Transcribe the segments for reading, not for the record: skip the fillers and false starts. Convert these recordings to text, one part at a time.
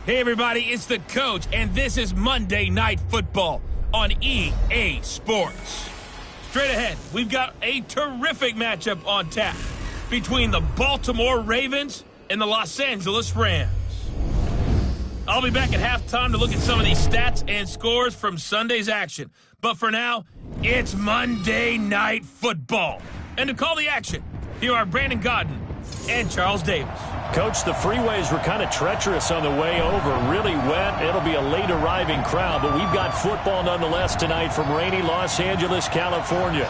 Hey everybody, it's the coach, and this is Monday Night Football on EA Sports. Straight ahead, we've got a terrific matchup on tap between the Baltimore Ravens and the Los Angeles Rams. I'll be back at halftime to look at some of these stats and scores from Sunday's action. But for now, it's Monday Night Football. And to call the action, here are Brandon Godden and Charles Davis. Coach, the freeways were kind of treacherous on the way over. Really wet. It'll be a late arriving crowd, but we've got football nonetheless tonight from rainy Los Angeles, California.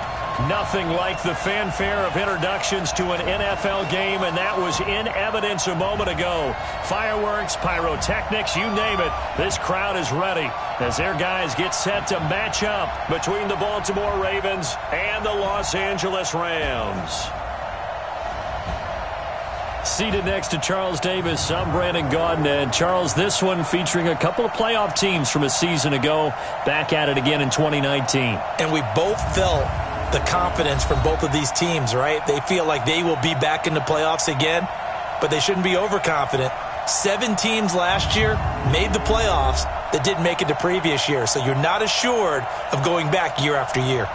Nothing like the fanfare of introductions to an NFL game, and that was in evidence a moment ago. Fireworks, pyrotechnics, you name it. This crowd is ready as their guys get set to match up between the Baltimore Ravens and the Los Angeles Rams. Seated next to Charles Davis, I'm Brandon Gaudin. And Charles, this one featuring a couple of playoff teams from a season ago, back at it again in 2019. And we both felt the confidence from both of these teams, right? They feel like they will be back in the playoffs again, but they shouldn't be overconfident. 7 teams last year made the playoffs that didn't make it the previous year, so you're not assured of going back year after year.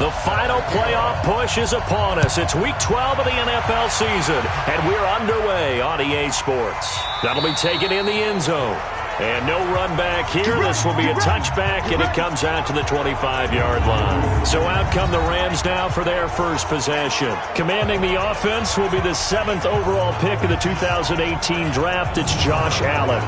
The final playoff push is upon us. It's Week 12 of the NFL season, and we're underway on EA Sports. That'll be taken in the end zone. And no run back here. This will be a touchback, and it comes out to the 25-yard line. So out come the Rams now for their first possession. Commanding the offense will be the 7th overall pick of the 2018 draft. It's Josh Allen.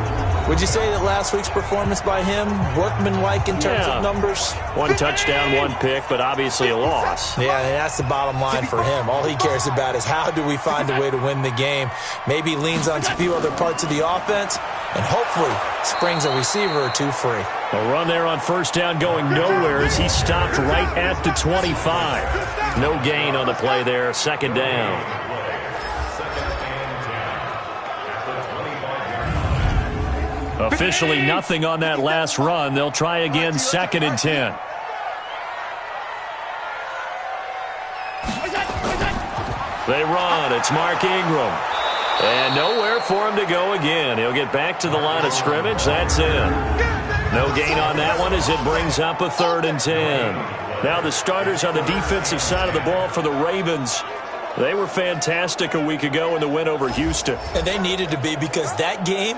Would you say that last week's performance by him, workmanlike in terms of numbers? 1 touchdown, 1 pick, but obviously a loss. Yeah, that's the bottom line for him. All he cares about is how do we find a way to win the game. Maybe leans on a few other parts of the offense, and hopefully springs a receiver or two free. A run there on first down going nowhere as he stopped right at the 25. No gain on the play there, second down. Officially nothing on that last run. They'll try again, 2nd and 10. They run. It's Mark Ingram. And nowhere for him to go again. He'll get back to the line of scrimmage. That's in. No gain on that one as it brings up a 3rd and 10. Now the starters on the defensive side of the ball for the Ravens. They were fantastic a week ago in the win over Houston. And they needed to be, because that game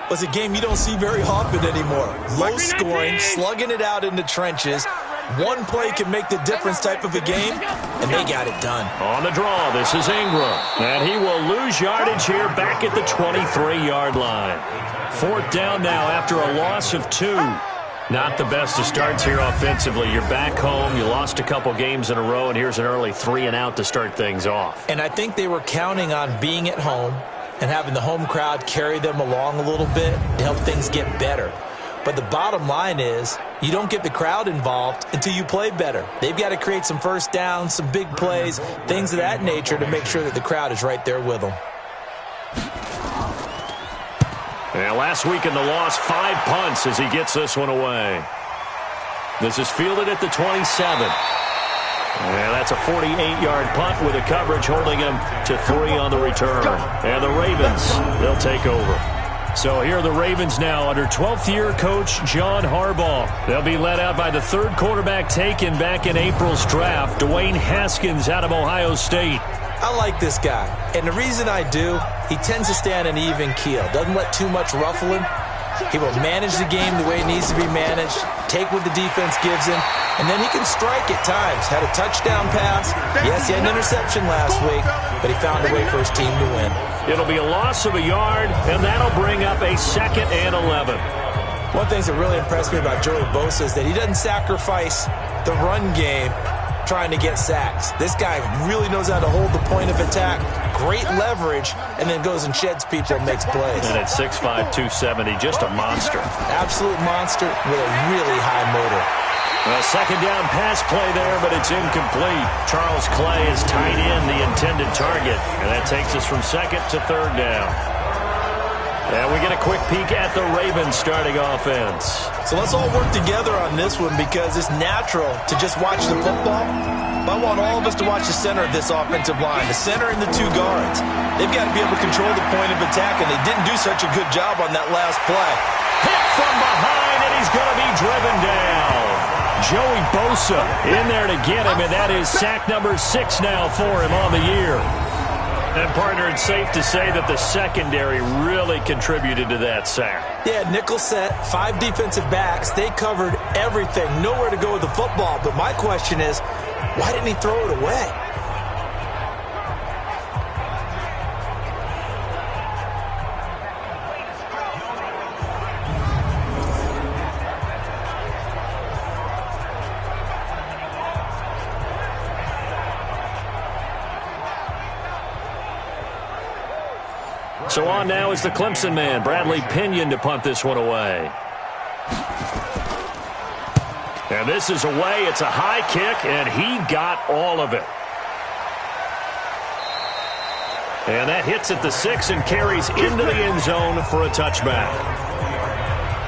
was a game you don't see very often anymore. Low scoring, slugging it out in the trenches. One play can make the difference type of a game, and they got it done. On the draw, this is Ingram. And he will lose yardage here back at the 23-yard line. 4th down now after a loss of 2. Not the best of starts here offensively. You're back home. You lost a couple games in a row, and here's an early 3-and-out to start things off. And I think they were counting on being at home and having the home crowd carry them along a little bit to help things get better. But the bottom line is you don't get the crowd involved until you play better. They've got to create some first downs, some big plays, things of that nature to make sure that the crowd is right there with them. And last week in the loss, 5 punts as he gets this one away. This is fielded at the 27. And that's a 48-yard punt with a coverage holding him to 3 on the return. And the Ravens, they'll take over. So here are the Ravens now under 12th-year coach John Harbaugh. They'll be led out by the 3rd quarterback taken back in April's draft, Dwayne Haskins out of Ohio State. I like this guy, and the reason I do, he tends to stay on an even keel. Doesn't let too much ruffle him. He will manage the game the way it needs to be managed, take what the defense gives him, and then he can strike at times. Had a touchdown pass. Yes, he had an interception last week, but he found a way for his team to win. It'll be a loss of a yard, and that'll bring up a 2nd and 11. One of the things that really impressed me about Joey Bosa is that he doesn't sacrifice the run game trying to get sacks. This guy really knows how to hold the point of attack, great leverage, and then goes and sheds people and makes plays. And at 6'5", 270, just a monster. Absolute monster with a really high motor. A 2nd down pass play there, but it's incomplete. Charles Clay is tied in the intended target, and that takes us from 2nd to 3rd down. And we get a quick peek at the Ravens starting offense. So let's all work together on this one because it's natural to just watch the football. But I want all of us to watch the center of this offensive line, the center and the two guards. They've got to be able to control the point of attack, and they didn't do such a good job on that last play. Hit from behind, and he's going to be driven down. Joey Bosa in there to get him, and that is sack number 6 now for him on the year. And, partner, it's safe to say that the secondary really contributed to that sack. Yeah, nickel set, 5 defensive backs. They covered everything, nowhere to go with the football. But my question is, why didn't he throw it away? So on now is the Clemson man, Bradley Pinion, to punt this one away. And this is away. It's a high kick, and he got all of it. And that hits at the 6 and carries into the end zone for a touchback.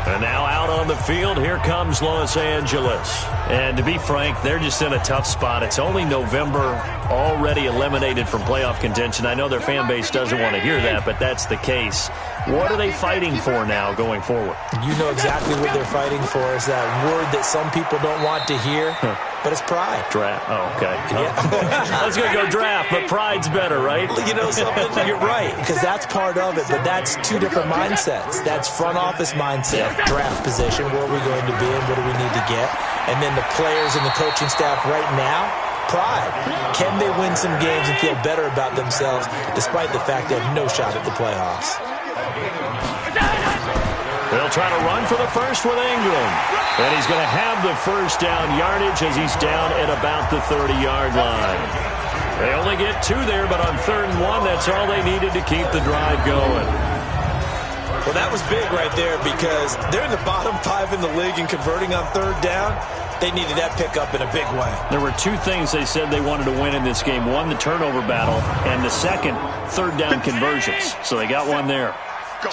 And now out on the field, here comes Los Angeles. And to be frank, they're just in a tough spot. It's only November, already eliminated from playoff contention. I know their fan base doesn't want to hear that, but that's the case. What are they fighting for now going forward? You know exactly what they're fighting for. Is that word that some people don't want to hear, but it's pride. Draft. Oh, okay. Yeah. I was going to go draft, but pride's better, right? You know something? You're right, because that's part of it, but that's 2 different mindsets. That's front office mindset, draft position, where are we going to be and what do we need to get? And then the players and the coaching staff right now, pride. Can they win some games and feel better about themselves despite the fact they have no shot at the playoffs? They'll try to run for the first with Ingram. And he's going to have the first down yardage as he's down at about the 30-yard line. They only get 2 there, but on 3rd and 1, that's all they needed to keep the drive going. Well, that was big right there because they're in the bottom 5 in the league and converting on 3rd down. They needed that pickup in a big way. There were 2 things they said they wanted to win in this game. One, the turnover battle, and the second, 3rd down conversions. So they got one there.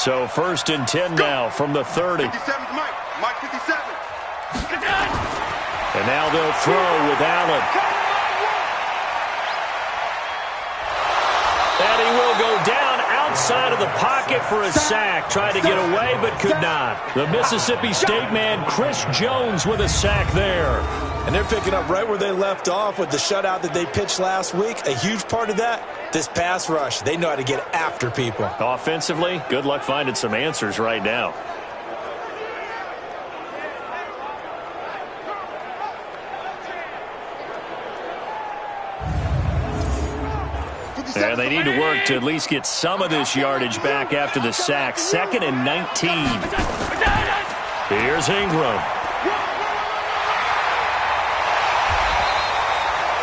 So 1st and 10 now from the 30. Mike 57. And now they'll throw with Allen. And he will go down outside of the pocket for a sack. Tried to get away, but could not. The Mississippi State man, Chris Jones, with a sack there. And they're picking up right where they left off with the shutout that they pitched last week. A huge part of that, this pass rush. They know how to get after people. Offensively, good luck finding some answers right now. And they need to work to at least get some of this yardage back after the sack. 2nd and 19. Here's Ingram.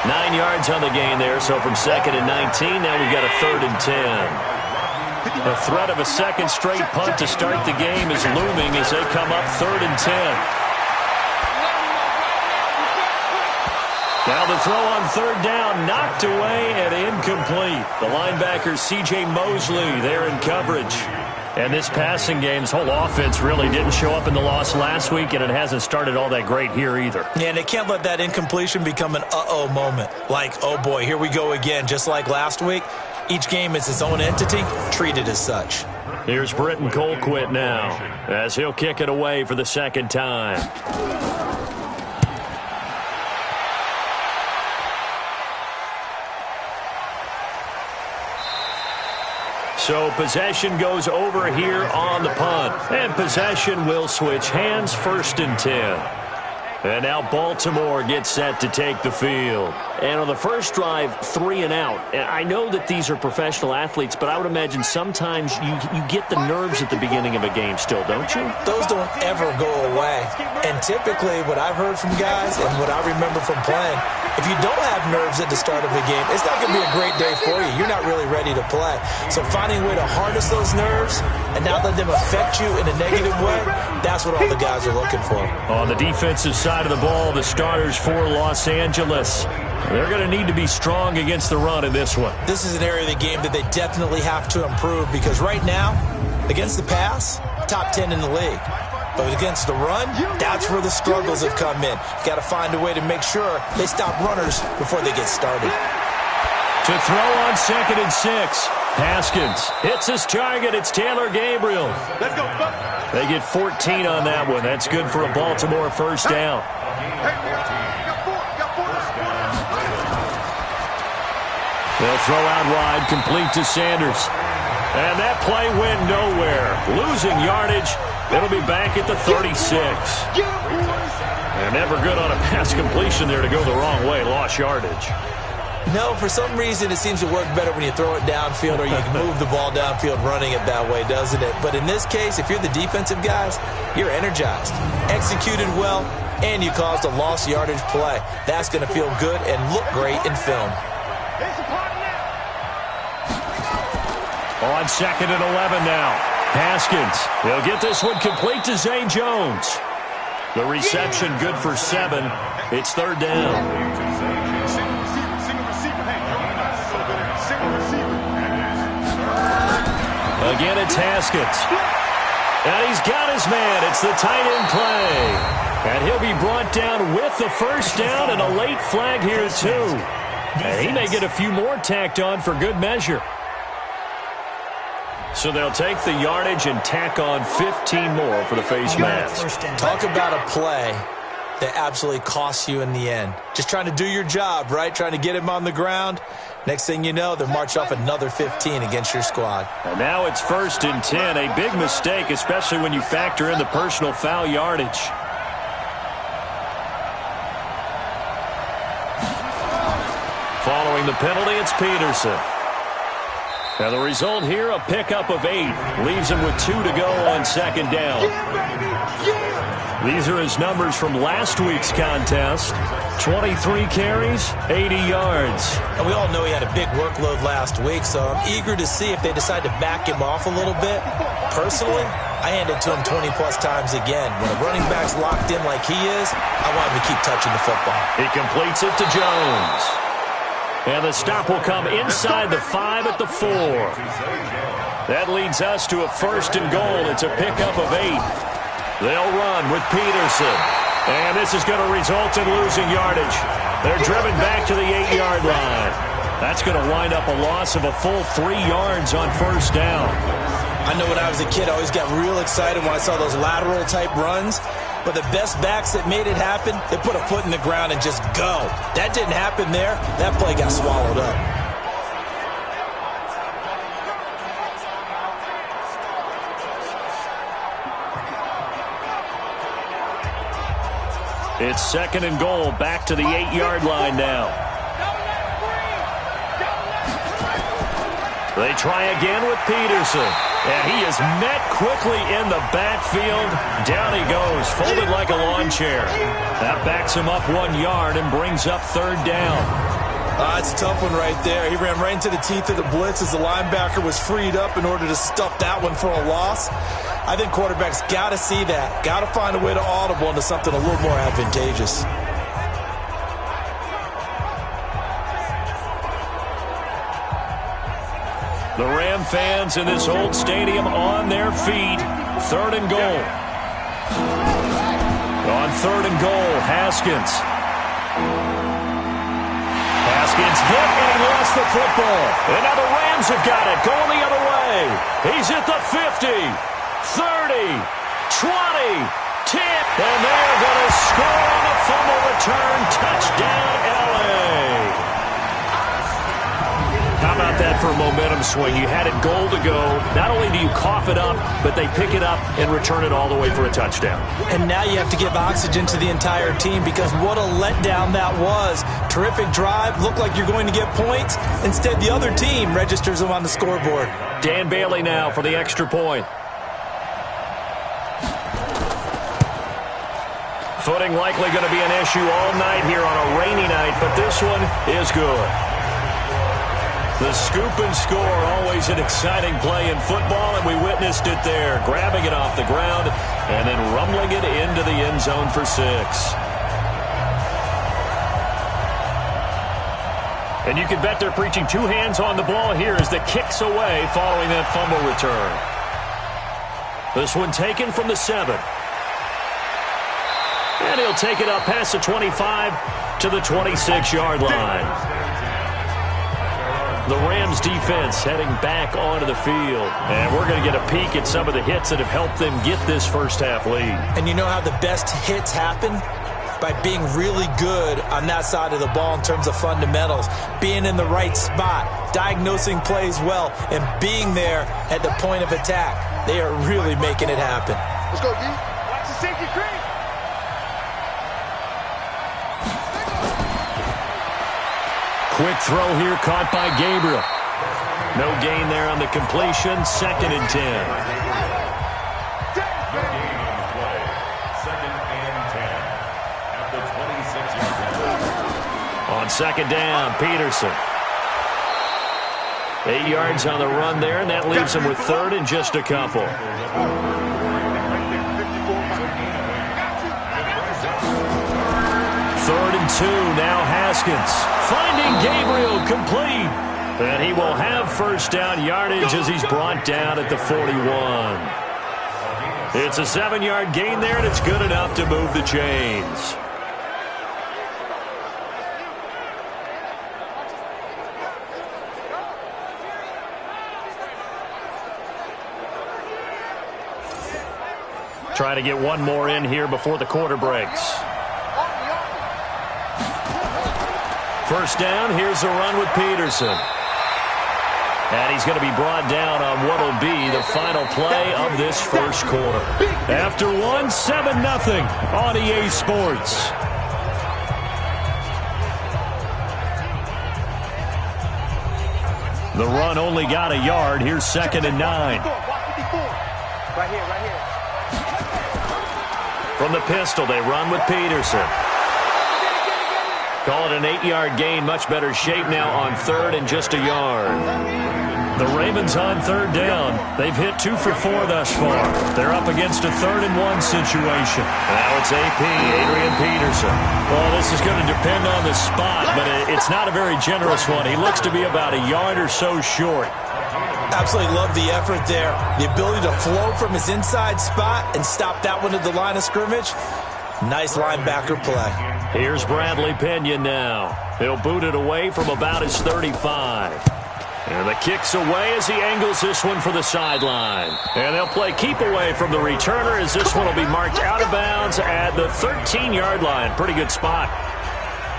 9 yards on the gain there, so from 2nd and 19, now we've got a 3rd and 10. The threat of a second straight punt to start the game is looming as they come up 3rd and 10. Now the throw on 3rd down, knocked away and incomplete. The linebacker C.J. Mosley there in coverage. And this passing game's whole offense really didn't show up in the loss last week, and it hasn't started all that great here either. Yeah, and they can't let that incompletion become an uh-oh moment. Like, oh boy, here we go again, just like last week. Each game is its own entity, treated as such. Here's Britton Colquitt now, as he'll kick it away for the 2nd time. So possession goes over here on the punt. And possession will switch hands, 1st and 10. And now Baltimore gets set to take the field. And on the first drive, 3 and out. And I know that these are professional athletes, but I would imagine sometimes you get the nerves at the beginning of a game still, don't you? Those don't ever go away. And typically what I've heard from guys and what I remember from playing, if you don't have nerves at the start of the game, it's not going to be a great day for you. You're not really ready to play. So finding a way to harness those nerves and not let them affect you in a negative way, that's what all the guys are looking for. On the defensive side of the ball, the starters for Los Angeles. They're going to need to be strong against the run in this one. This is an area of the game that they definitely have to improve because right now, Against the pass, top 10 in the league. But against the run, that's where the struggles have come in. You got to find a way to make sure they stop runners before they get started. To throw on 2nd and 6. Haskins hits his target. It's Taylor Gabriel. Let's go. They get 14 on that one. That's good for a Baltimore first down. They'll throw out wide, complete to Sanders. And that play went nowhere. Losing yardage. It'll be back at the 36. They're never good on a pass completion there to go the wrong way. Lost yardage. No, for some reason it seems to work better when you throw it downfield or you can move the ball downfield running it that way, doesn't it? But in this case, if you're the defensive guys, you're energized, executed well, and you caused a lost yardage play. That's going to feel good and look great in film. On 2nd and 11 now. Haskins. He'll get this one complete to Zay Jones. The reception good for 7. It's 3rd down. Again, it's Haskins. And he's got his man. It's the tight end play. And he'll be brought down with the first down and a late flag here, too. And he may get a few more tacked on for good measure. So they'll take the yardage and tack on 15 more for the face mask. Talk about a play that absolutely costs you in the end. Just trying to do your job, right? Trying to get him on the ground. Next thing you know, they'll march off another 15 against your squad. And now it's 1st and 10. A big mistake, especially when you factor in the personal foul yardage. Following the penalty, it's Peterson. And the result here, a pickup of 8. Leaves him with 2 to go on 2nd down. These are his numbers from last week's contest. 23 carries, 80 yards. And we all know he had a big workload last week, so I'm eager to see if they decide to back him off a little bit. Personally, I hand it to him 20-plus times again. When a running back's locked in like he is, I want him to keep touching the football. He completes it to Jones. And the stop will come inside the 5 at the 4. That leads us to a 1st and goal. It's a pickup of 8. They'll run with Peterson. And this is going to result in losing yardage. They're driven back to the 8-yard line. That's going to wind up a loss of a full 3 yards on 1st down. I know when I was a kid, I always got real excited when I saw those lateral-type runs. But the best backs that made it happen, they put a foot in the ground and just go. That didn't happen there. That play got swallowed up. It's 2nd and goal, back to the 8-yard line now. They try again with Peterson. And he is met quickly in the backfield. Down he goes, folded like a lawn chair. That backs him up 1 yard and brings up 3rd down. It's a tough one right there. He ran right into the teeth of the blitz as the linebacker was freed up in order to stuff that one for a loss. I think quarterbacks got to see that. Got to find a way to audible into something a little more advantageous. The Ram fans in this old stadium on their feet. 3rd and goal. On 3rd and goal, Haskins. Haskins hit and he lost the football. And now the Rams have got it, going the other way. He's at the 50, 30, 20, 10. And they're going to score on the fumble return. Touchdown, L.A. How about that for a momentum swing? You had it goal to go. Not only do you cough it up, but they pick it up and return it all the way for a touchdown. And now you have to give oxygen to the entire team because what a letdown that was. Terrific drive. Looked like you're going to get points. Instead, the other team registers them on the scoreboard. Dan Bailey now for the extra point. Footing likely going to be an issue all night here on a rainy night, but this one is good. The scoop and score, always an exciting play in football, and we witnessed it there, grabbing it off the ground and then rumbling it into the end zone for 6. And you can bet they're preaching 2 hands on the ball here as the kick's away following that fumble return. This one taken from the 7. And he'll take it up past the 25 to the 26-yard line. The Rams defense heading back onto the field. And we're going to get a peek at some of the hits that have helped them get this first half lead. And you know how the best hits happen? By being really good on that side of the ball in terms of fundamentals, being in the right spot, diagnosing plays well, and being there at the point of attack. They are really making it happen. Let's go, D. Watch the safety creep. Quick throw here caught by Gabriel. No gain there on the completion. 2nd and 10. On 2nd down, Peterson. 8 yards on the run there, and that leaves him with 3rd and just a couple. 3rd and 2, now Haskins. Finding Gabriel complete. And he will have first down yardage as he's brought down at the 41. It's a 7-yard gain there, and it's good enough to move the chains. Trying to get one more in here before the quarter breaks. First down, here's a run with Peterson. And he's going to be brought down on what will be the final play of this first quarter. After one, 7-0 on EA Sports. The run only got a yard. Here's 2nd and 9. Right here, right here. From the pistol, they run with Peterson. Call it an 8-yard gain. Much better shape now on 3rd and just a yard. The Ravens on 3rd down. They've hit 2 for 4 thus far. They're up against a 3rd and 1 situation. Now it's AP, Adrian Peterson. Well, this is going to depend on the spot, but it's not a very generous one. He looks to be about a yard or so short. Absolutely love the effort there. The ability to flow from his inside spot and stop that one at the line of scrimmage. Nice linebacker play. Here's Bradley Pena now. He'll boot it away from about his 35. And the kick's away as he angles this one for the sideline. And they'll play keep away from the returner as this one will be marked out of bounds at the 13-yard line. Pretty good spot.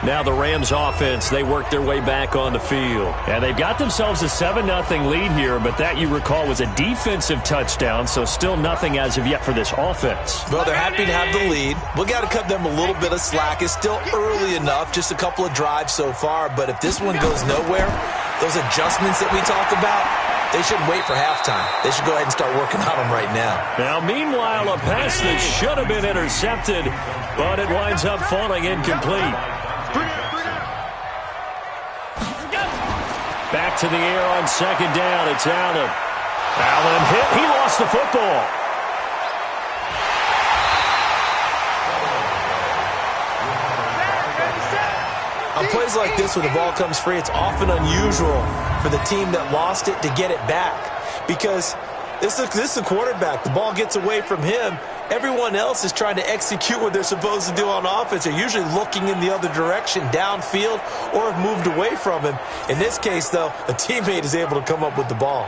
Now the Rams offense, they work their way back on the field. And they've got themselves a 7-0 lead here, but that, you recall, was a defensive touchdown, so still nothing as of yet for this offense. Well, they're happy to have the lead. We've got to cut them a little bit of slack. It's still early enough, just a couple of drives so far, but if this one goes nowhere, those adjustments that we talk about, they shouldn't wait for halftime. They should go ahead and start working on them right now. Now, meanwhile, a pass that should have been intercepted, but it winds up falling incomplete. Back to the air on 2nd down. It's Allen. Allen hit. He lost the football. On plays like this where the ball comes free, it's often unusual for the team that lost it to get it back. Because this is the quarterback. The ball gets away from him. Everyone else is trying to execute what they're supposed to do on offense. They're usually looking in the other direction, downfield, or have moved away from him. In this case, though, a teammate is able to come up with the ball.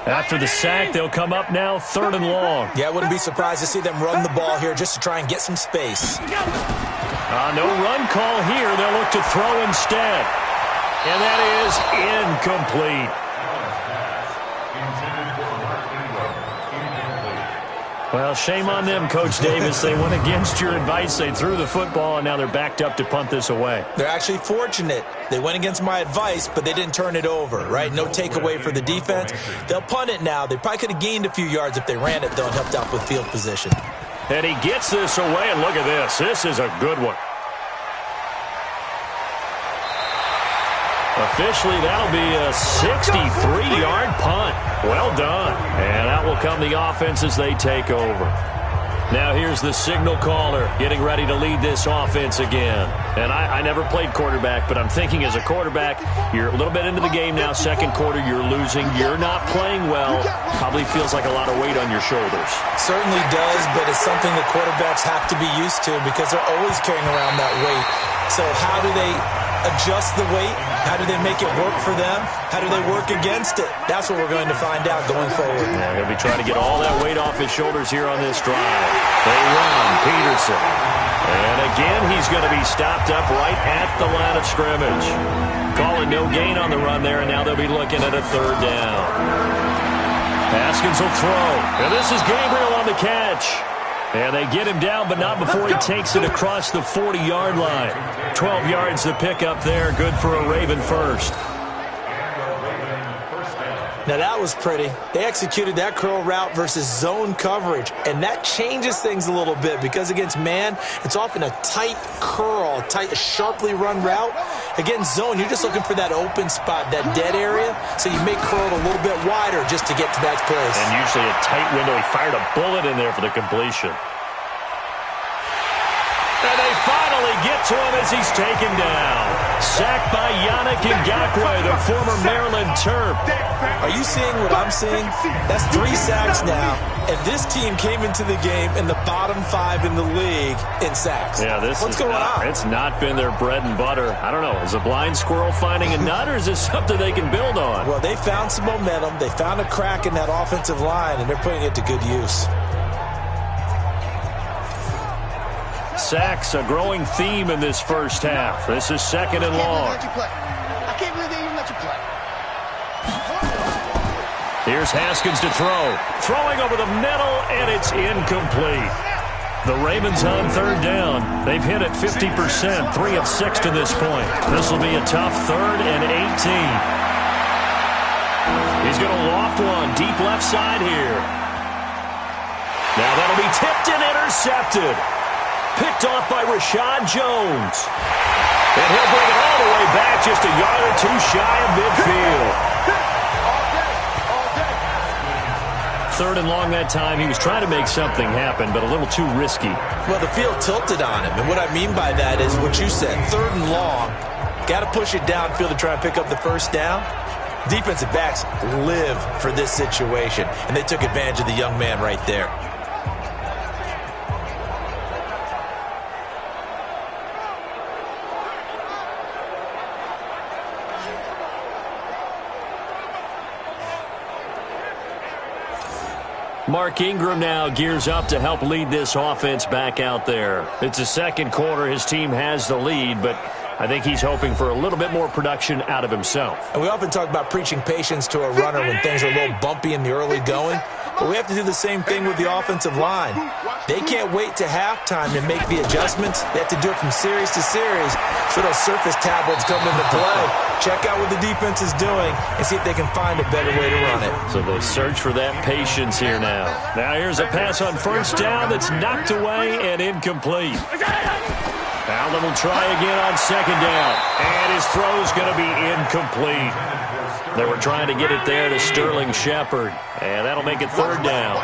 After the sack, they'll come up now 3rd and long. Yeah, I wouldn't be surprised to see them run the ball here just to try and get some space. No run call here. They'll look to throw instead. And that is incomplete. Well, shame on them, Coach Davis. They went against your advice. They threw the football, and now they're backed up to punt this away. They're actually fortunate. They went against my advice, but they didn't turn it over, right? No takeaway for the defense. They'll punt it now. They probably could have gained a few yards if they ran it, though, and helped out with field position. And he gets this away, and look at this. This is a good one. Officially, that'll be a 63-yard punt. Well done. And out will come the offense as they take over. Now here's the signal caller getting ready to lead this offense again. And I never played quarterback, but I'm thinking as a quarterback, you're a little bit into the game now. Second quarter, you're losing. You're not playing well. Probably feels like a lot of weight on your shoulders. Certainly does, but it's something that quarterbacks have to be used to because they're always carrying around that weight. So how do they adjust the weight? How do they make it work for them? How do they work against it? That's what we're going to find out going forward. Yeah, he'll be trying to get all that weight off his shoulders here on this drive. They run, Peterson. And again, he's going to be stopped up right at the line of scrimmage. Calling no gain on the run there, and now they'll be looking at a third down. Haskins will throw. And this is Gabriel on the catch. And they get him down, but not before he takes it across the 40-yard line. 12 yards to pick up there. Good for a Raven first. Now that was pretty. They executed that curl route versus zone coverage, and that changes things a little bit because against man, it's often a tight curl, sharply run route. Against zone, you're just looking for that open spot, that dead area, so you make curl a little bit wider just to get to that place. And usually a tight window. He fired a bullet in there for the completion. And they finally get to him as he's taken down. Sacked by Yannick Ngakoue, the former Maryland Terp. Are you seeing what I'm seeing? That's 3 sacks now, and this team came into the game in the bottom 5 in the league in sacks. Yeah, what's going on? It's not been their bread and butter. I don't know. Is a blind squirrel finding a nut, or is this something they can build on? Well, they found some momentum. They found a crack in that offensive line, and they're putting it to good use. Sacks, a growing theme in this first half. This is second and long. I can't believe they even let you play. Here's Haskins to throw. Throwing over the middle, and it's incomplete. The Ravens on third down. They've hit it 50%, 3 of 6 to this point. This will be a tough 3rd and 18. He's going to loft one deep left side here. Now that'll be tipped and intercepted. Picked off by Rashad Jones. And he'll bring it all the way back just a yard or 2 shy of midfield. Third and long that time. He was trying to make something happen, but a little too risky. Well, the field tilted on him, and what I mean by that is what you said. Third and long, got to push it downfield to try and pick up the first down. Defensive backs live for this situation, and they took advantage of the young man right there. Mark Ingram now gears up to help lead this offense back out there. It's the second quarter. His team has the lead, but I think he's hoping for a little bit more production out of himself. And we often talk about preaching patience to a runner when things are a little bumpy in the early going, but we have to do the same thing with the offensive line. They can't wait to halftime to make the adjustments. They have to do it from series to series, so those surface tablets come into play. Check out what the defense is doing and see if they can find a better way to run it. So they search for that patience here now. Now here's a pass on first down that's knocked away and incomplete. Allen will try again on second down. And his throw's going to be incomplete. They were trying to get it there to Sterling Shepard. And that'll make it third down.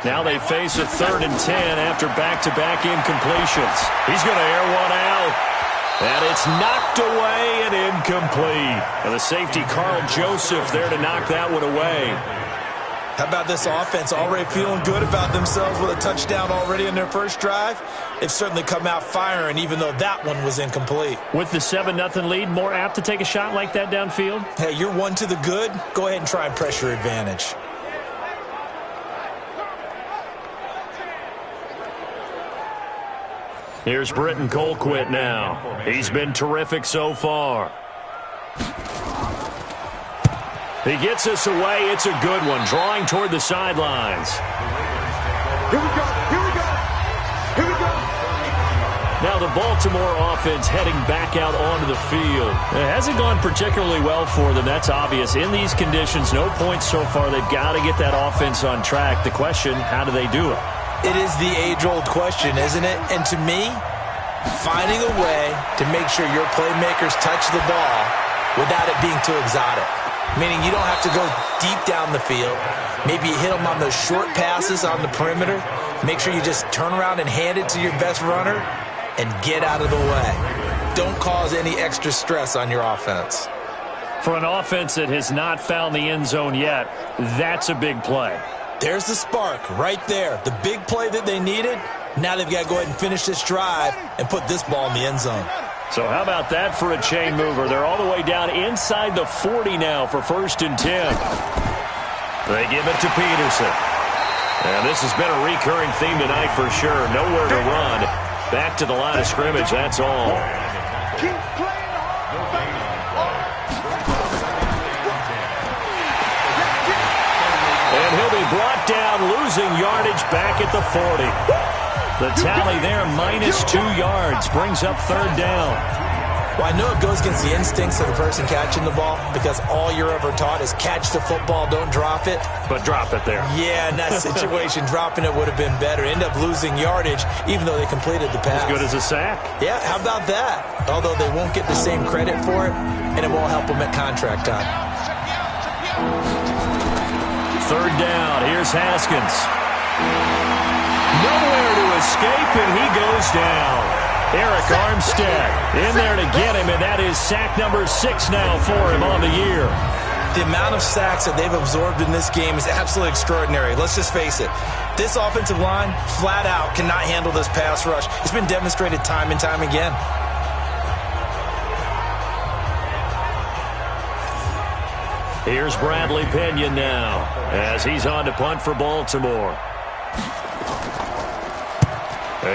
Now they face a 3rd and 10 after back-to-back incompletions. He's going to air one out. And it's knocked away and incomplete. And the safety, Carl Joseph, there to knock that one away. How about this offense already feeling good about themselves with a touchdown already in their first drive? They've certainly come out firing, even though that one was incomplete. With the 7-0 lead, more apt to take a shot like that downfield? Hey, you're one to the good. Go ahead and try and press your advantage. Here's Britton Colquitt now. He's been terrific so far. He gets us away. It's a good one. Drawing toward the sidelines. Here we go. Here we go. Here we go. Now the Baltimore offense heading back out onto the field. It hasn't gone particularly well for them. That's obvious. In these conditions, no points so far. They've got to get that offense on track. The question, how do they do it? It is the age-old question, isn't it? And to me, finding a way to make sure your playmakers touch the ball without it being too exotic. meaning you don't have to go deep down the field. Maybe you hit them on those short passes on the perimeter. Make sure you just turn around and hand it to your best runner and get out of the way. Don't cause any extra stress on your offense. For an offense that has not found the end zone yet, that's a big play. There's the spark right there. The big play that they needed. Now they've got to go ahead and finish this drive and put this ball in the end zone. So how about that for a chain mover? They're all the way down inside the 40 now for 1st and 10. They give it to Peterson. And this has been a recurring theme tonight for sure. Nowhere to run. Back to the line of scrimmage, that's all. And he'll be brought down, losing yardage back at the 40. The tally there, -2 yards, brings up 3rd down. Well, I know it goes against the instincts of the person catching the ball because all you're ever taught is catch the football, don't drop it. But drop it there. Yeah, in that situation, dropping it would have been better. End up losing yardage even though they completed the pass. As good as a sack. Yeah, how about that? Although they won't get the same credit for it, and it won't help them at contract time. 3rd down, here's Haskins. Nowhere to escape, and he goes down. Eric Armstead in there to get him, and that is sack number 6 now for him on the year. The amount of sacks that they've absorbed in this game is absolutely extraordinary. Let's just face it. This offensive line, flat out, cannot handle this pass rush. It's been demonstrated time and time again. Here's Bradley Pena now as he's on to punt for Baltimore.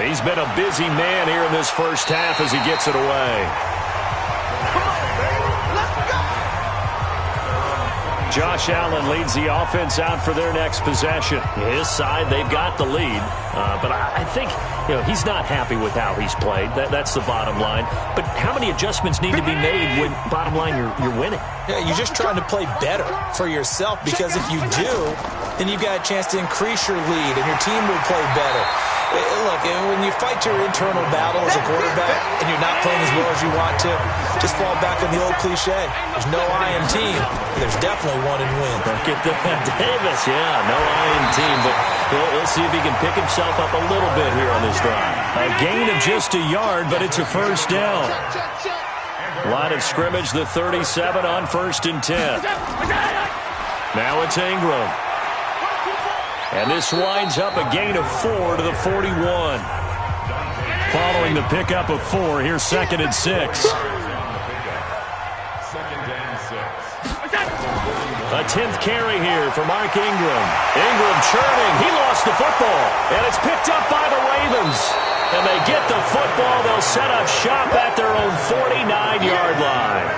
He's been a busy man here in this first half as he gets it away. Josh Allen leads the offense out for their next possession. His side, they've got the lead. But I think, he's not happy with how he's played. That's the bottom line. But how many adjustments need to be made when, bottom line, you're winning? Yeah, you're just trying to play better for yourself because if you do, then you've got a chance to increase your lead and your team will play better. Look, when you fight your internal battle as a quarterback and you're not playing as well as you want to, just fall back on the old cliche. There's no I in team. There's definitely one in win. Look at that. Davis, no I in team, but we'll see if he can pick himself up a little bit here on this drive. A gain of just a yard, but it's a 1st down. Line of scrimmage, the 37 on 1st and 10. Now it's Ingram. And this winds up a gain of 4 to the 41. Following the pickup of 4, here's 2nd and 6. A 10th carry here for Mark Ingram. Ingram churning. He lost the football. And it's picked up by the Ravens. And they get the football. They'll set up shop at their own 49-yard line.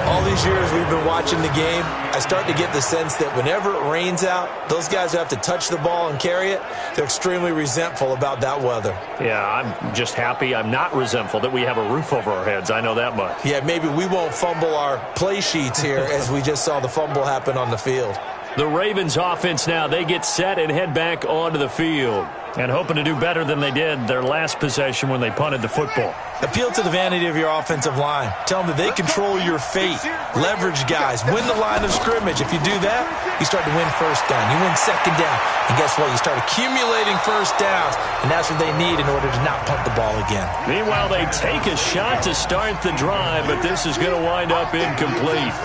All these years we've been watching the game, I start to get the sense that whenever it rains out, those guys who have to touch the ball and carry it, they're extremely resentful about that weather. Yeah, I'm just happy I'm not resentful that we have a roof over our heads. I know that much. Yeah, maybe we won't fumble our play sheets here as we just saw the fumble happen on the field. The Ravens offense now, they get set and head back onto the field. And hoping to do better than they did their last possession when they punted the football. Appeal to the vanity of your offensive line. Tell them that they control your fate. Leverage guys. Win the line of scrimmage. If you do that, you start to win 1st down. You win 2nd down. And guess what? You start accumulating 1st downs. And that's what they need in order to not punt the ball again. Meanwhile, they take a shot to start the drive, but this is going to wind up incomplete.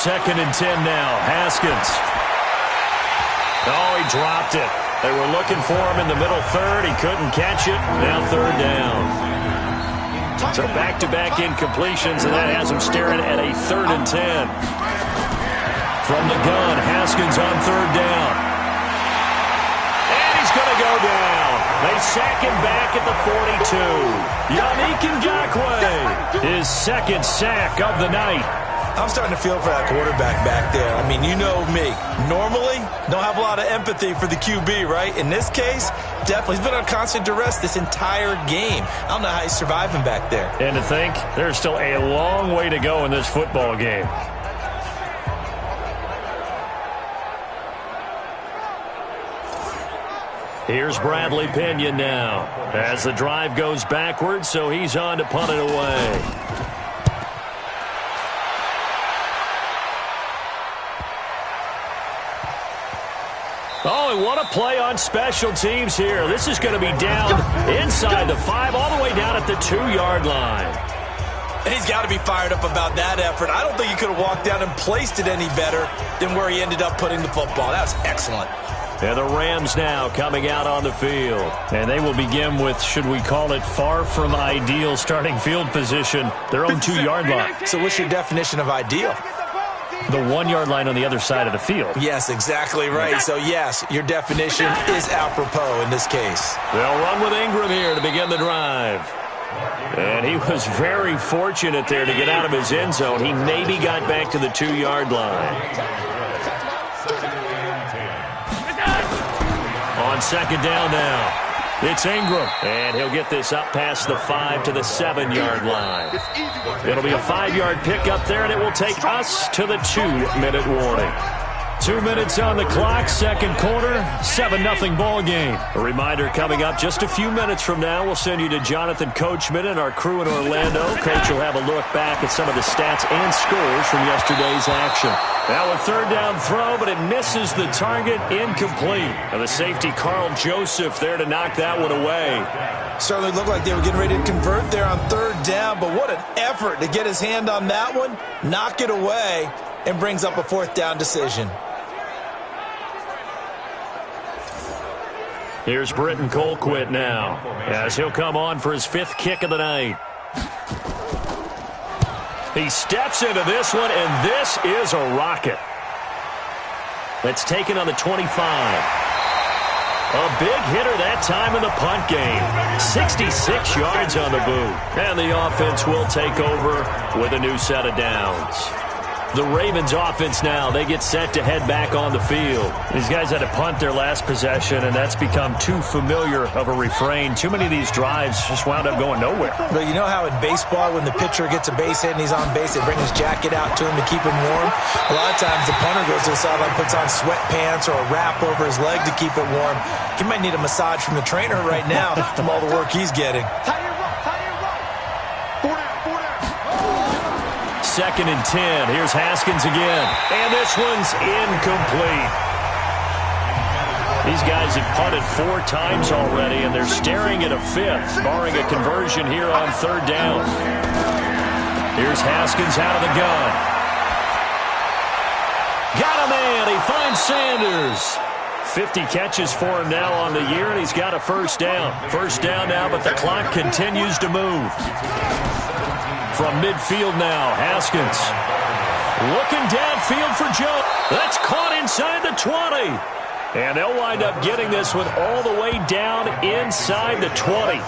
2nd and 10 now. Haskins. Oh, he dropped it. They were looking for him in the middle 3rd. He couldn't catch it. Now 3rd down. So back-to-back incompletions, and that has him staring at a 3rd and 10. From the gun, Haskins on 3rd down. And he's going to go down. They sack him back at the 42. Yannick Ngakoue, his 2nd sack of the night. I'm starting to feel for that quarterback back there. I mean, you know me. Normally, don't have a lot of empathy for the QB, right? In this case, definitely. He's been on constant duress this entire game. I don't know how he's surviving back there. And to think, there's still a long way to go in this football game. Here's Bradley Pena now as the drive goes backwards, so he's on to punt it away. Oh, and what a play on special teams here. This is going to be down inside the 5, all the way down at the 2-yard line. And he's got to be fired up about that effort. I don't think he could have walked down and placed it any better than where he ended up putting the football. That was excellent. And the Rams now coming out on the field. And they will begin with, should we call it, far from ideal starting field position, their own 2-yard line. So what's your definition of ideal? The 1-yard line on the other side of the field. Yes, exactly right. So, yes, your definition is apropos in this case. They'll run with Ingram here to begin the drive. And he was very fortunate there to get out of his end zone. He maybe got back to the 2-yard line. On second down now, it's Ingram. And he'll get this up past the 5 to the 7-yard line. It'll be a 5-yard pickup there, and it will take us to the 2-minute warning. 2 minutes on the clock, second quarter, 7-0 ball game. A reminder coming up just a few minutes from now, we'll send you to Jonathan Coachman and our crew in Orlando. Coach will have a look back at some of the stats and scores from yesterday's action. Now a third down throw, but it misses the target, incomplete. And the safety, Carl Joseph, there to knock that one away. Certainly looked like they were getting ready to convert there on third down, but what an effort to get his hand on that one, knock it away, and brings up a fourth down decision. Here's Britton Colquitt now, as he'll come on for his 5th kick of the night. He steps into this one, and this is a rocket. That's taken on the 25. A big hitter that time in the punt game. 66 yards on the boot. And the offense will take over with a new set of downs. The Ravens offense now, they get set to head back on the field. These guys had to punt their last possession, and that's become too familiar of a refrain. Too many of these drives just wound up going nowhere. But you know how in baseball, when the pitcher gets a base hit and he's on base, they bring his jacket out to him to keep him warm? A lot of times the punter goes to the sideline, puts on sweatpants or a wrap over his leg to keep it warm. He might need a massage from the trainer right now from all the work he's getting. Second and 10. Here's Haskins again. And this one's incomplete. These guys have punted 4 times already, and they're staring at a 5th, barring a conversion here on third down. Here's Haskins out of the gun. Got a man. He finds Sanders. 50 catches for him now on the year, and he's got a first down. First down now, but the clock continues to move. From midfield now, Haskins. Looking downfield for Joe. That's caught inside the 20. And they'll wind up getting this one all the way down inside the 20.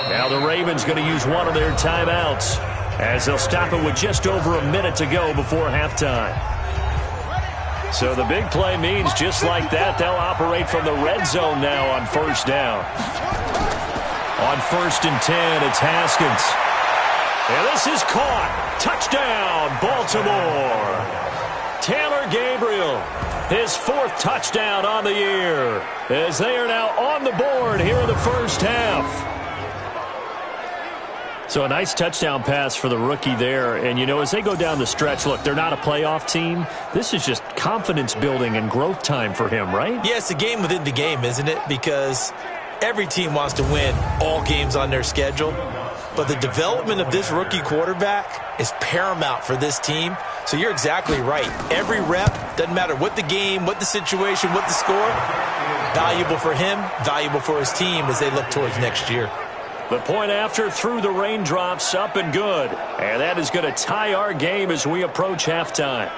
Now the Ravens going to use one of their timeouts as they'll stop it with just over a minute to go before halftime. So the big play means just like that, they'll operate from the red zone now on first down. On 1st and 10, it's Haskins. And this is caught. Touchdown, Baltimore. Taylor Gabriel, his 4th touchdown on the year, as they are now on the board here in the first half. So a nice touchdown pass for the rookie there. And, you know, as they go down the stretch, look, they're not a playoff team. This is just confidence building and growth time for him, right? Yeah, it's a game within the game, isn't it? Because every team wants to win all games on their schedule. But the development of this rookie quarterback is paramount for this team. So you're exactly right. Every rep, doesn't matter what the game, what the situation, what the score, valuable for him, valuable for his team as they look towards next year. The point after through the raindrops, up and good. And that is going to tie our game as we approach halftime.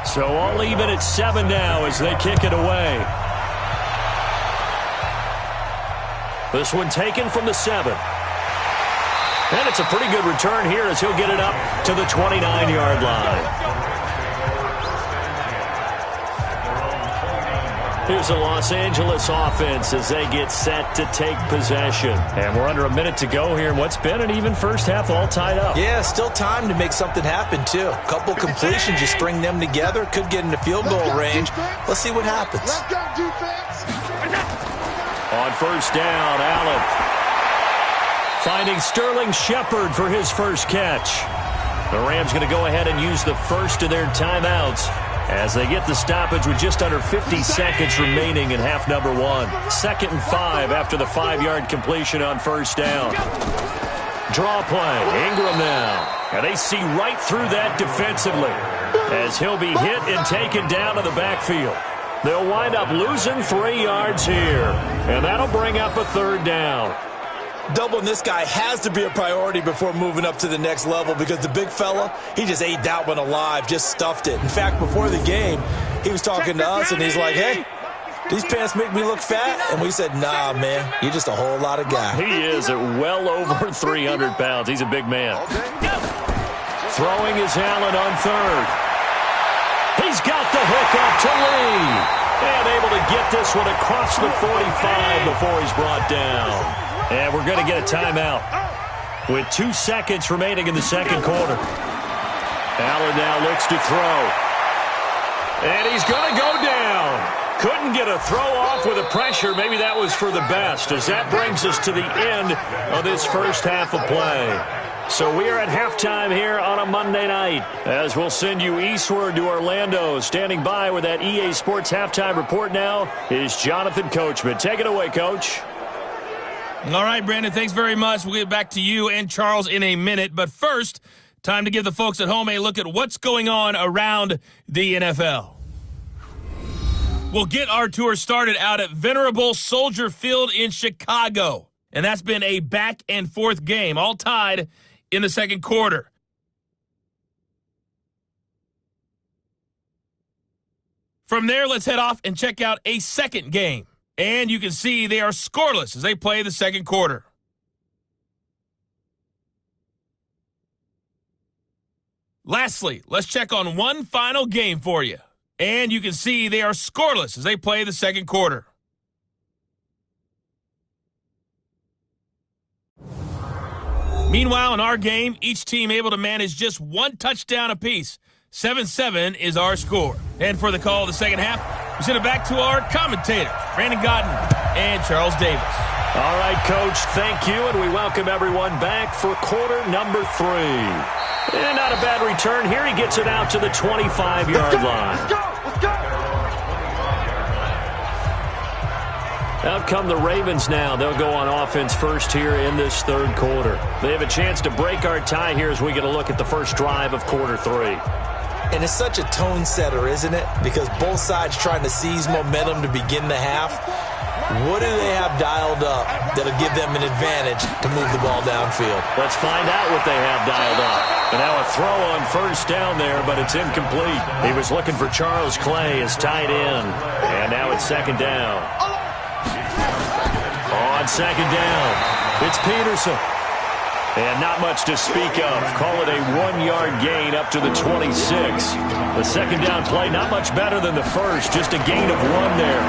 So all even at 7 now as they kick it away. This one taken from the 7. And it's a pretty good return here as he'll get it up to the 29-yard line. Here's the Los Angeles offense as they get set to take possession. And we're under a minute to go here in what's been an even first half, all tied up. Yeah, still time to make something happen, too. A couple completions, you string them together, could get into field goal range. Let's see what happens. On first down, Allen Finding Sterling Shepard for his first catch. The Rams going to go ahead and use the first of their timeouts as they get the stoppage with just under 50 seconds remaining in half number 1. 2nd and 5 after the 5-yard completion on first down. Draw play. Ingram now. And they see right through that defensively as he'll be hit and taken down to the backfield. They'll wind up losing 3 yards here, and that'll bring up a 3rd down. Doubling this guy has to be a priority before moving up to the next level because the big fella, he just ate that one alive, just stuffed it. In fact, before the game, he was talking to us, and he's like, hey, these pants make me look fat? And we said, nah, man, you're just a whole lot of guy. He is at well over 300 pounds. He's a big man. Throwing is Allen on 3rd. He's got the hook up to Lee. And able to get this one across the 45 before he's brought down. And we're going to get a timeout with 2 seconds remaining in the second quarter. Allen now looks to throw. And he's going to go down. Couldn't get a throw off with the pressure. Maybe that was for the best, as that brings us to the end of this first half of play. So we are at halftime here on a Monday night, as we'll send you eastward to Orlando. Standing by with that EA Sports halftime report now is Jonathan Coachman. Take it away, Coach. All right, Brandon, thanks very much. We'll get back to you and Charles in a minute. But first, time to give the folks at home a look at what's going on around the NFL. We'll get our tour started out at Venerable Soldier Field in Chicago. And that's been a back-and-forth game, all tied in the second quarter. From there, let's head off and check out a second game. And you can see they are scoreless as they play the second quarter. Lastly, let's check on one final game for you. And you can see they are scoreless as they play the second quarter. Meanwhile, in our game, each team able to manage just 1 touchdown apiece. 7-7 is our score. And for the call of the second half, we send it back to our commentators, Brandon Godden and Charles Davis. All right, Coach, thank you, and we welcome everyone back for quarter number 3. And not a bad return here. He gets it out to the 25-yard line. Let's go! Let's go! Out come the Ravens now. They'll go on offense first here in this third quarter. They have a chance to break our tie here as we get a look at the first drive of quarter 3. And it's such a tone setter, isn't it? Because both sides trying to seize momentum to begin the half. What do they have dialed up that'll give them an advantage to move the ball downfield? Let's find out what they have dialed up. And now a throw on first down there, but it's incomplete. He was looking for Charles Clay as tight end. And now it's second down. On second down, it's Peterson. And not much to speak of. Call it a 1-yard gain up to the 26. The second down play, not much better than the first. Just a gain of 1 there.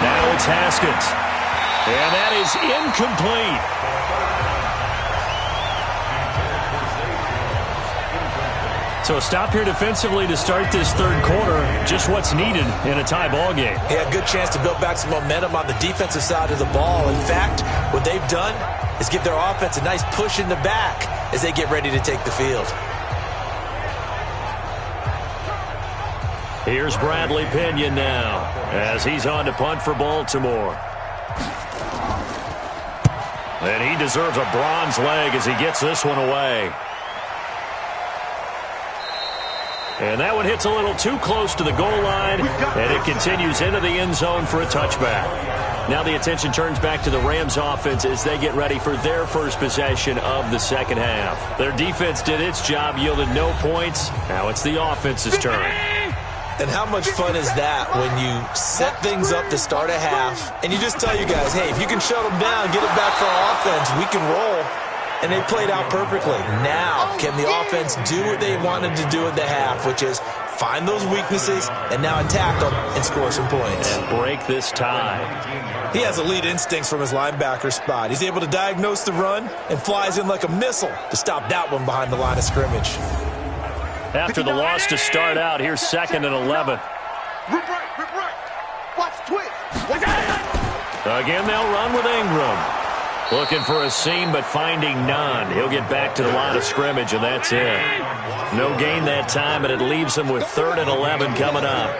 Now it's Haskins. And that is incomplete. So a stop here defensively to start this third quarter. Just what's needed in a tie ball game. Yeah, good chance to build back some momentum on the defensive side of the ball. In fact, what they've done is give their offense a nice push in the back as they get ready to take the field. Here's Bradley Pinion now as he's on to punt for Baltimore. And he deserves a bronze leg as he gets this one away. And that one hits a little too close to the goal line, and it continues into the end zone for a touchback. Now the attention turns back to the Rams offense as they get ready for their first possession of the second half. Their defense did its job, yielded no points. Now it's the offense's turn. And how much fun is that when you set things up to start a half, and you just tell you guys, hey, if you can shut them down, get it back for our offense, we can roll. And they played out perfectly. Now, can the offense do what they wanted to do at the half, which is find those weaknesses and now attack them and score some points. And break this tie. He has elite instincts from his linebacker spot. He's able to diagnose the run and flies in like a missile to stop that one behind the line of scrimmage. After the loss to start out, here's 2nd and 11. Rip right. Watch twist. Again, they'll run with Ingram. Looking for a seam, but finding none. He'll get back to the line of scrimmage, and that's it. No gain that time, and it leaves him with 3rd and 11 coming up.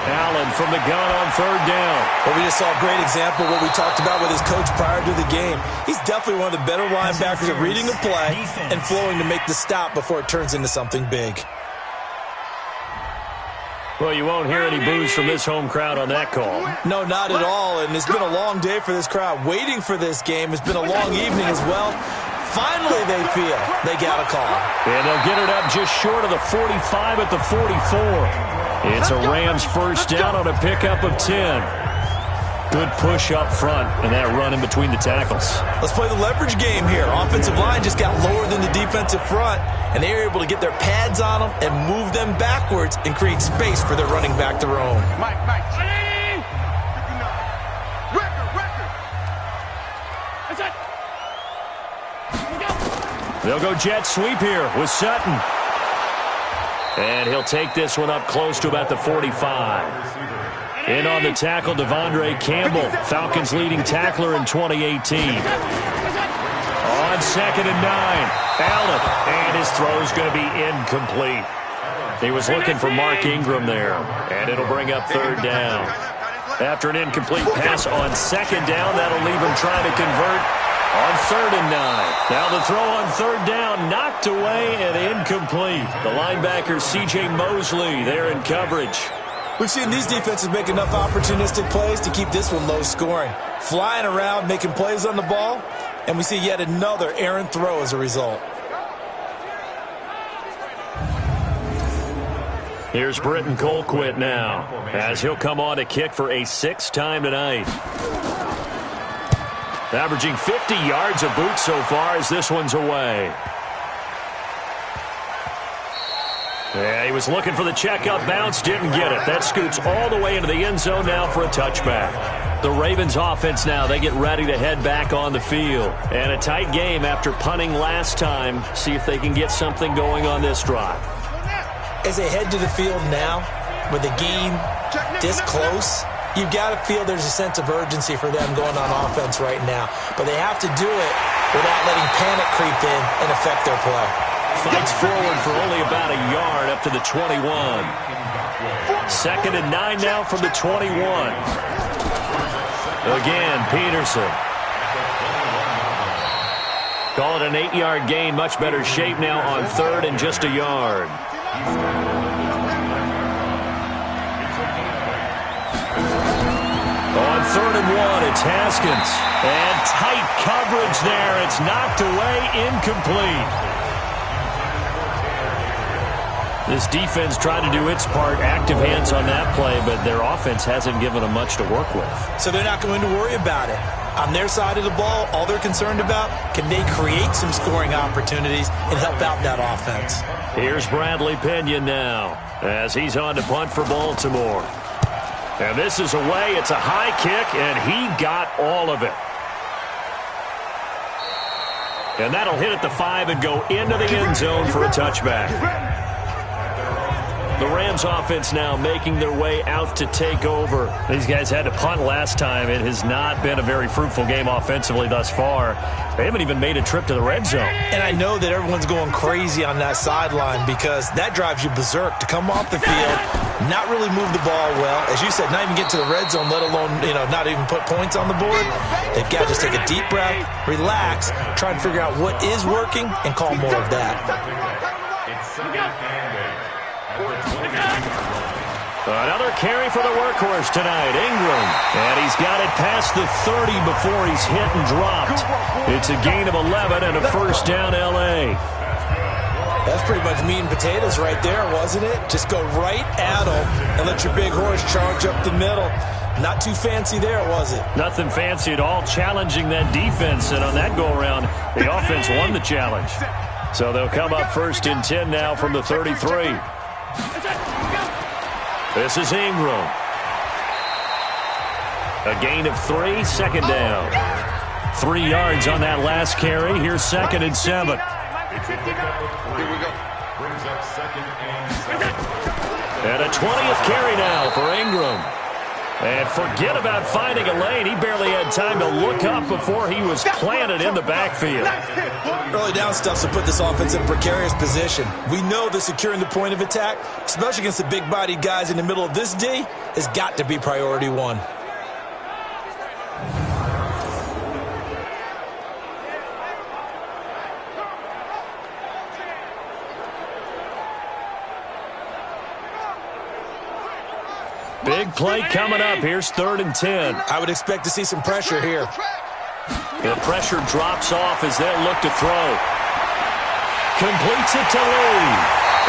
Allen from the gun on 3rd down. Well, we just saw a great example of what we talked about with his coach prior to the game. He's definitely one of the better linebackers at reading a play and flowing to make the stop before it turns into something big. Well, you won't hear any boos from this home crowd on that call. No, not at all, and it's been a long day for this crowd. Waiting for this game. It's been a long evening as well. Finally, they feel they got a call. And they'll get it up just short of the 45 at the 44. It's a Rams first down on a pickup of 10. Good push up front, and that run in between the tackles. Let's play the leverage game here. Offensive line just got lower than the defensive front, and they were able to get their pads on them and move them backwards and create space for their running back to roam. Mike. Record. That's it. They'll go jet sweep here with Sutton. And he'll take this one up close to about the 45. In on the tackle, Devondre Campbell, Falcons' leading tackler in 2018. On 2nd and 9, Allen, and his throw's going to be incomplete. He was looking for Mark Ingram there, and it'll bring up 3rd down. After an incomplete pass on 2nd down, that'll leave him trying to convert on 3rd and 9. Now the throw on 3rd down, knocked away and incomplete. The linebacker, C.J. Mosley, there in coverage. We've seen these defenses make enough opportunistic plays to keep this one low scoring. Flying around, making plays on the ball, and we see yet another errant throw as a result. Here's Britton Colquitt now, as he'll come on to kick for a 6th time tonight. Averaging 50 yards a boot so far as this one's away. Yeah, he was looking for the check-up bounce, didn't get it. That scoots all the way into the end zone now for a touchback. The Ravens offense now, they get ready to head back on the field. And a tight game after punting last time. See if they can get something going on this drive. As they head to the field now, with the game this close, you've got to feel there's a sense of urgency for them going on offense right now. But they have to do it without letting panic creep in and affect their play. Fights forward for only about a yard up to the 21. 2nd and 9 now from the 21. Again, Peterson. Call it an 8-yard gain. Much better shape now on 3rd and just a yard. On 3rd and 1, it's Haskins. And tight coverage there. It's knocked away, incomplete. This defense tried to do its part, active hands on that play, but their offense hasn't given them much to work with. So they're not going to worry about it. On their side of the ball, all they're concerned about, can they create some scoring opportunities and help out that offense? Here's Bradley Pinion now, as he's on to punt for Baltimore. And this is away. It's a high kick, and he got all of it. And that'll hit at the 5 and go into the end zone for a touchback. The Rams offense now making their way out to take over. These guys had to punt last time. It has not been a very fruitful game offensively thus far. They haven't even made a trip to the red zone. And I know that everyone's going crazy on that sideline because that drives you berserk to come off the field, not really move the ball well. As you said, not even get to the red zone, let alone, not even put points on the board. They've got to just take a deep breath, relax, try and figure out what is working, and call more of that. Another carry for the workhorse tonight, Ingram. And he's got it past the 30 before he's hit and dropped. It's a gain of 11 and a first down, L.A. That's pretty much meat and potatoes right there, wasn't it? Just go right at him and let your big horse charge up the middle. Not too fancy there, was it? Nothing fancy at all, challenging that defense. And on that go-around, the offense won the challenge. So they'll come up 1st and 10 now from the 33. This is Ingram. A gain of 3, 2nd down. 3 yards on that last carry. Here's 2nd and 7. Here we go. Brings up 2nd and 7. And a 20th carry now for Ingram. And forget about finding a lane. He barely had time to look up before he was planted in the backfield. Early down stuff to put this offense in a precarious position. We know that securing the point of attack, especially against the big-bodied guys in the middle of this D, has got to be priority one. Big play coming up. Here's 3rd and 10. I would expect to see some pressure here. The pressure drops off as they'll look to throw. Completes it to Lee.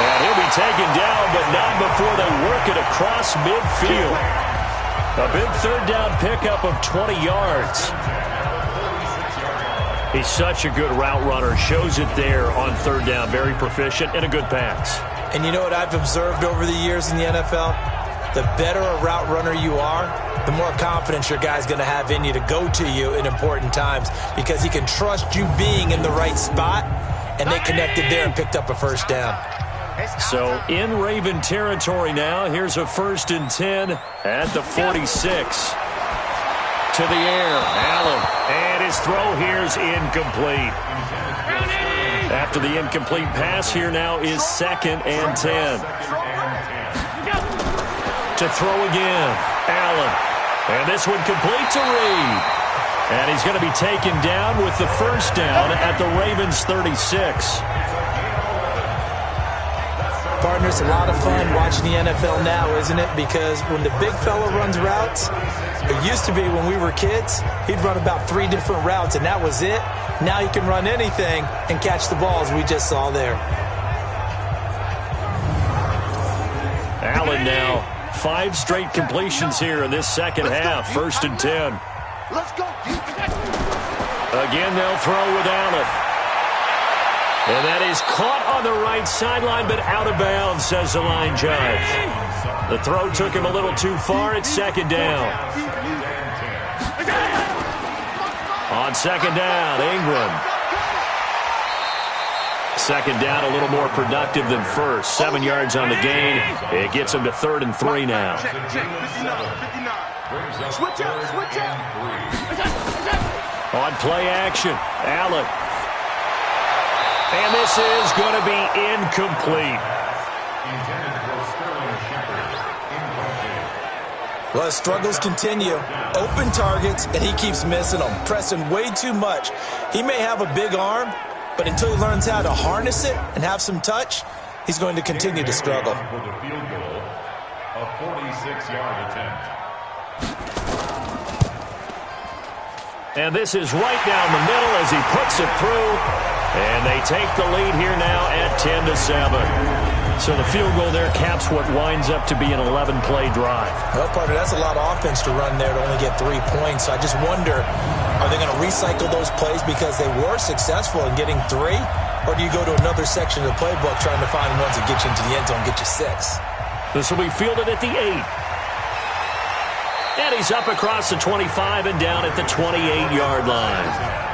And he'll be taken down, but not before they work it across midfield. A big 3rd down pickup of 20 yards. He's such a good route runner. Shows it there on 3rd down. Very proficient and a good pass. And you know what I've observed over the years in the NFL? The better a route runner you are, the more confidence your guy's going to have in you to go to you in important times because he can trust you being in the right spot, and they connected there and picked up a 1st down. So in Raven territory now, here's a 1st and 10 at the 46. To the air, Allen, and his throw here is incomplete. After the incomplete pass, here now is 2nd and 10. To throw again, Allen. And this one complete to Reed. And he's going to be taken down with the 1st down at the Ravens' 36. Partner, it's a lot of fun watching the NFL now, isn't it? Because when the big fella runs routes, it used to be when we were kids, he'd run about 3 different routes, and that was it. Now he can run anything and catch the balls we just saw there. Allen now. 5 straight completions here in this second half. 1st and 10. Let's go. Again, they'll throw with Allen. And that is caught on the right sideline, but out of bounds, says the line judge. The throw took him a little too far. It's 2nd down. On 2nd down, Ingram. 2nd down, a little more productive than 1st. 7 yards on the gain. It gets him to 3rd and 3 now. Switch out. On play action, Allen. And this is going to be incomplete. Well, his struggles continue. Open targets, and he keeps missing them, pressing way too much. He may have a big arm, but until he learns how to harness it and have some touch, he's going to continue to struggle. For the field goal, a 46-yard attempt. And this is right down the middle as he puts it through. And they take the lead here now at 10-7. So the field goal there caps what winds up to be an 11-play drive. Well, partner, that's a lot of offense to run there to only get 3 points. So I just wonder, are they going to recycle those plays because they were successful in getting 3? Or do you go to another section of the playbook trying to find ones that get you into the end zone, get you 6? This will be fielded at the 8. And he's up across the 25 and down at the 28-yard line.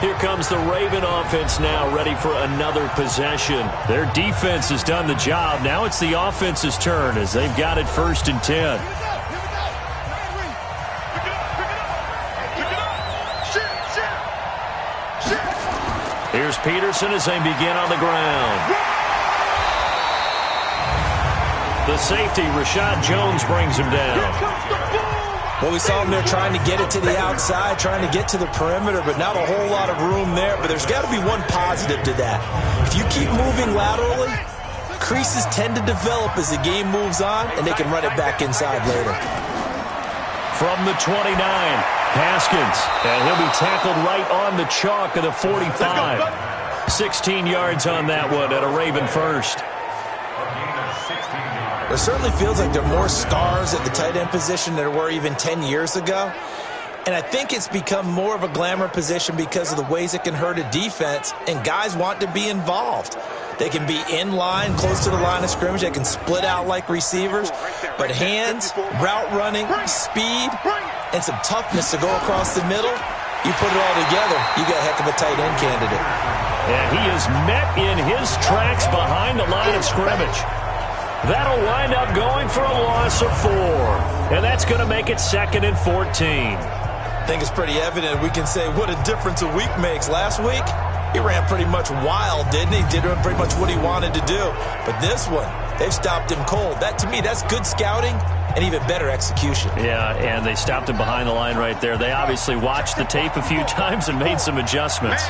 Here comes the Raven offense now, ready for another possession. Their defense has done the job. Now it's the offense's turn as they've got it 1st and 10. Here's Peterson as they begin on the ground. The safety, Rashad Jones, brings him down. Well, we saw him there trying to get it to the outside, trying to get to the perimeter, but not a whole lot of room there. But there's got to be one positive to that. If you keep moving laterally, creases tend to develop as the game moves on, and they can run it back inside later. From the 29, Haskins, and he'll be tackled right on the chalk of the 45. 16 yards on that one at a Raven first. It certainly feels like there are more stars at the tight end position than there were even 10 years ago. And I think it's become more of a glamour position because of the ways it can hurt a defense, and guys want to be involved. They can be in line, close to the line of scrimmage. They can split out like receivers. But hands, route running, speed, and some toughness to go across the middle, you put it all together, you got a heck of a tight end candidate. And he is met in his tracks behind the line of scrimmage. That'll wind up going for a loss of 4. And that's going to make it 2nd and 14. I think it's pretty evident we can say what a difference a week makes. Last week, he ran pretty much wild, didn't he? Did pretty much what he wanted to do. But this one, they've stopped him cold. That, to me, that's good scouting and even better execution. Yeah, and they stopped him behind the line right there. They obviously watched the tape a few times and made some adjustments.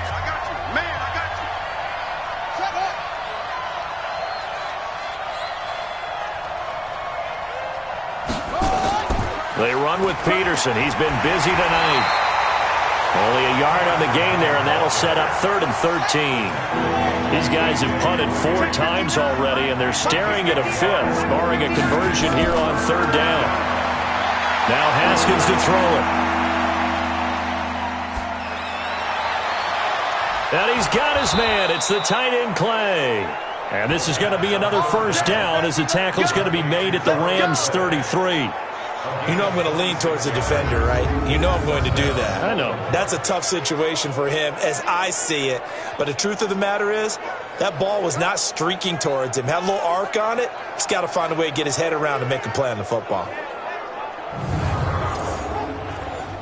They run with Peterson. He's been busy tonight. Only a yard on the gain there, and that'll set up 3rd and 13. These guys have punted 4 times already, and they're staring at a 5th, barring a conversion here on 3rd down. Now Haskins to throw it. And he's got his man. It's the tight end Clay. And this is going to be another 1st down as the tackle's going to be made at the Rams 33. You know I'm going to lean towards the defender, right? You know I'm going to do that. I know. That's a tough situation for him as I see it. But the truth of the matter is, that ball was not streaking towards him. Had a little arc on it. He's got to find a way to get his head around and make a play on the football.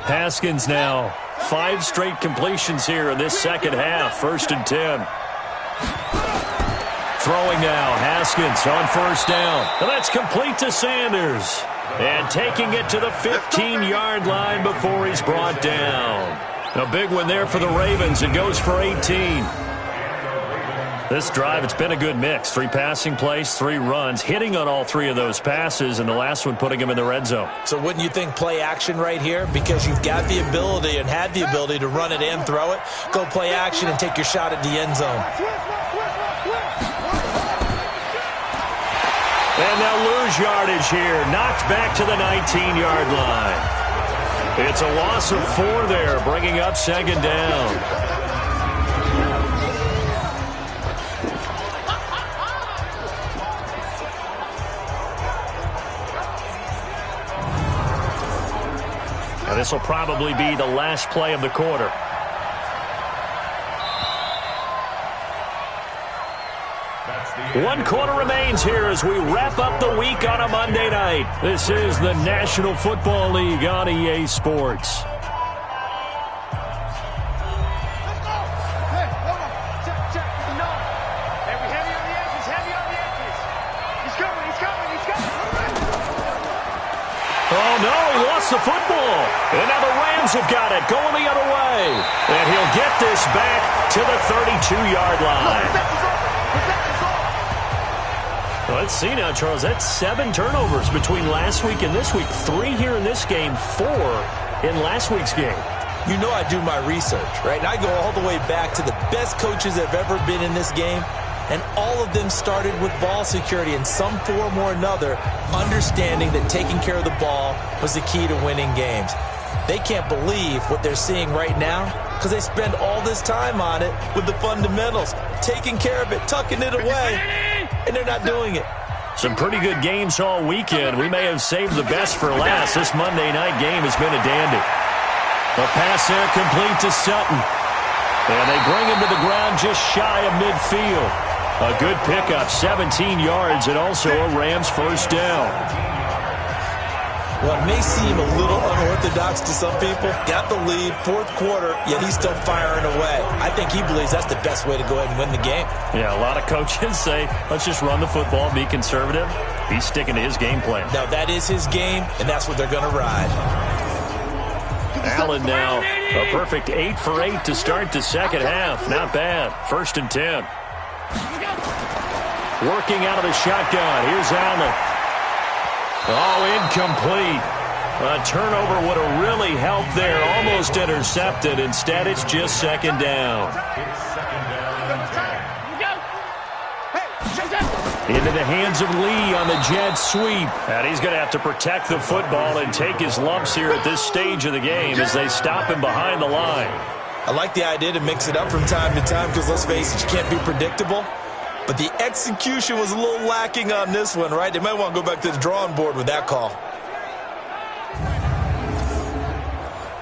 Haskins now. 5 straight completions here in this second half. 1st and 10. Throwing now. Haskins on 1st down. And that's complete to Sanders. And taking it to the 15-yard line before he's brought down. A big one there for the Ravens. It goes for 18. This drive, it's been a good mix. 3 passing plays, 3 runs, hitting on all 3 of those passes, and the last one putting him in the red zone. So wouldn't you think play action right here? Because you've got the ability and had the ability to run it and throw it. Go play action and take your shot at the end zone. And they'll lose yardage here. Knocked back to the 19-yard line. It's a loss of 4 there, bringing up 2nd down. Now this will probably be the last play of the quarter. One quarter remains here as we wrap up the week on a Monday night. This is the National Football League on EA Sports. Oh, no, he lost the football. And now the Rams have got it, going the other way. And he'll get this back to the 32-yard line. Let's see now, Charles. That's 7 turnovers between last week and this week. 3 here in this game, 4 in last week's game. You know I do my research, right? And I go all the way back to the best coaches that have ever been in this game. And all of them started with ball security in some form or another, understanding that taking care of the ball was the key to winning games. They can't believe what they're seeing right now because they spend all this time on it with the fundamentals, taking care of it, tucking it away, and they're not doing it. Some pretty good games all weekend. We may have saved the best for last. This Monday night game has been a dandy. A pass there complete to Sutton. And they bring him to the ground just shy of midfield. A good pickup, 17 yards, and also a Rams 1st down. Well, it may seem a little unorthodox to some people. Got the lead, 4th quarter, yet he's still firing away. I think he believes that's the best way to go ahead and win the game. Yeah, a lot of coaches say, let's just run the football, be conservative. He's sticking to his game plan. Now, that is his game, and that's what they're going to ride. Allen now, a perfect 8 for 8 to start the second half. Not bad. 1st and 10. Working out of the shotgun. Here's Allen. Oh, incomplete. A turnover would have really helped there. Almost intercepted. Instead, it's just 2nd down. Into the hands of Lee on the jet sweep. And he's going to have to protect the football and take his lumps here at this stage of the game as they stop him behind the line. I like the idea to mix it up from time to time because, let's face it, you can't be predictable. But the execution was a little lacking on this one, right? They might want to go back to the drawing board with that call.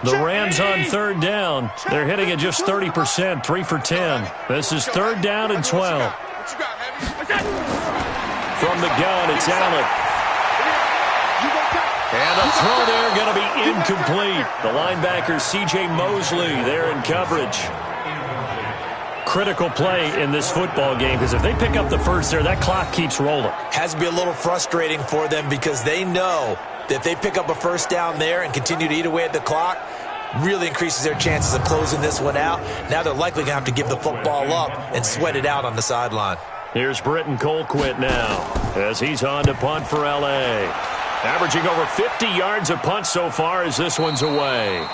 The Rams on 3rd down. They're hitting at just 30%, 3 for 10. This is 3rd down and 12. From the gun, it's Allen. And the throw there going to be incomplete. The linebacker, C.J. Mosley, there in coverage. Critical play in this football game, because if they pick up the first there, that clock keeps rolling. Has to be a little frustrating for them because they know that if they pick up a first down there and continue to eat away at the clock, really increases their chances of closing this one out. Now they're likely going to have to give the football up and sweat it out on the sideline. Here's Britton Colquitt now as he's on to punt for L.A. Averaging over 50 yards a punt so far as this one's away.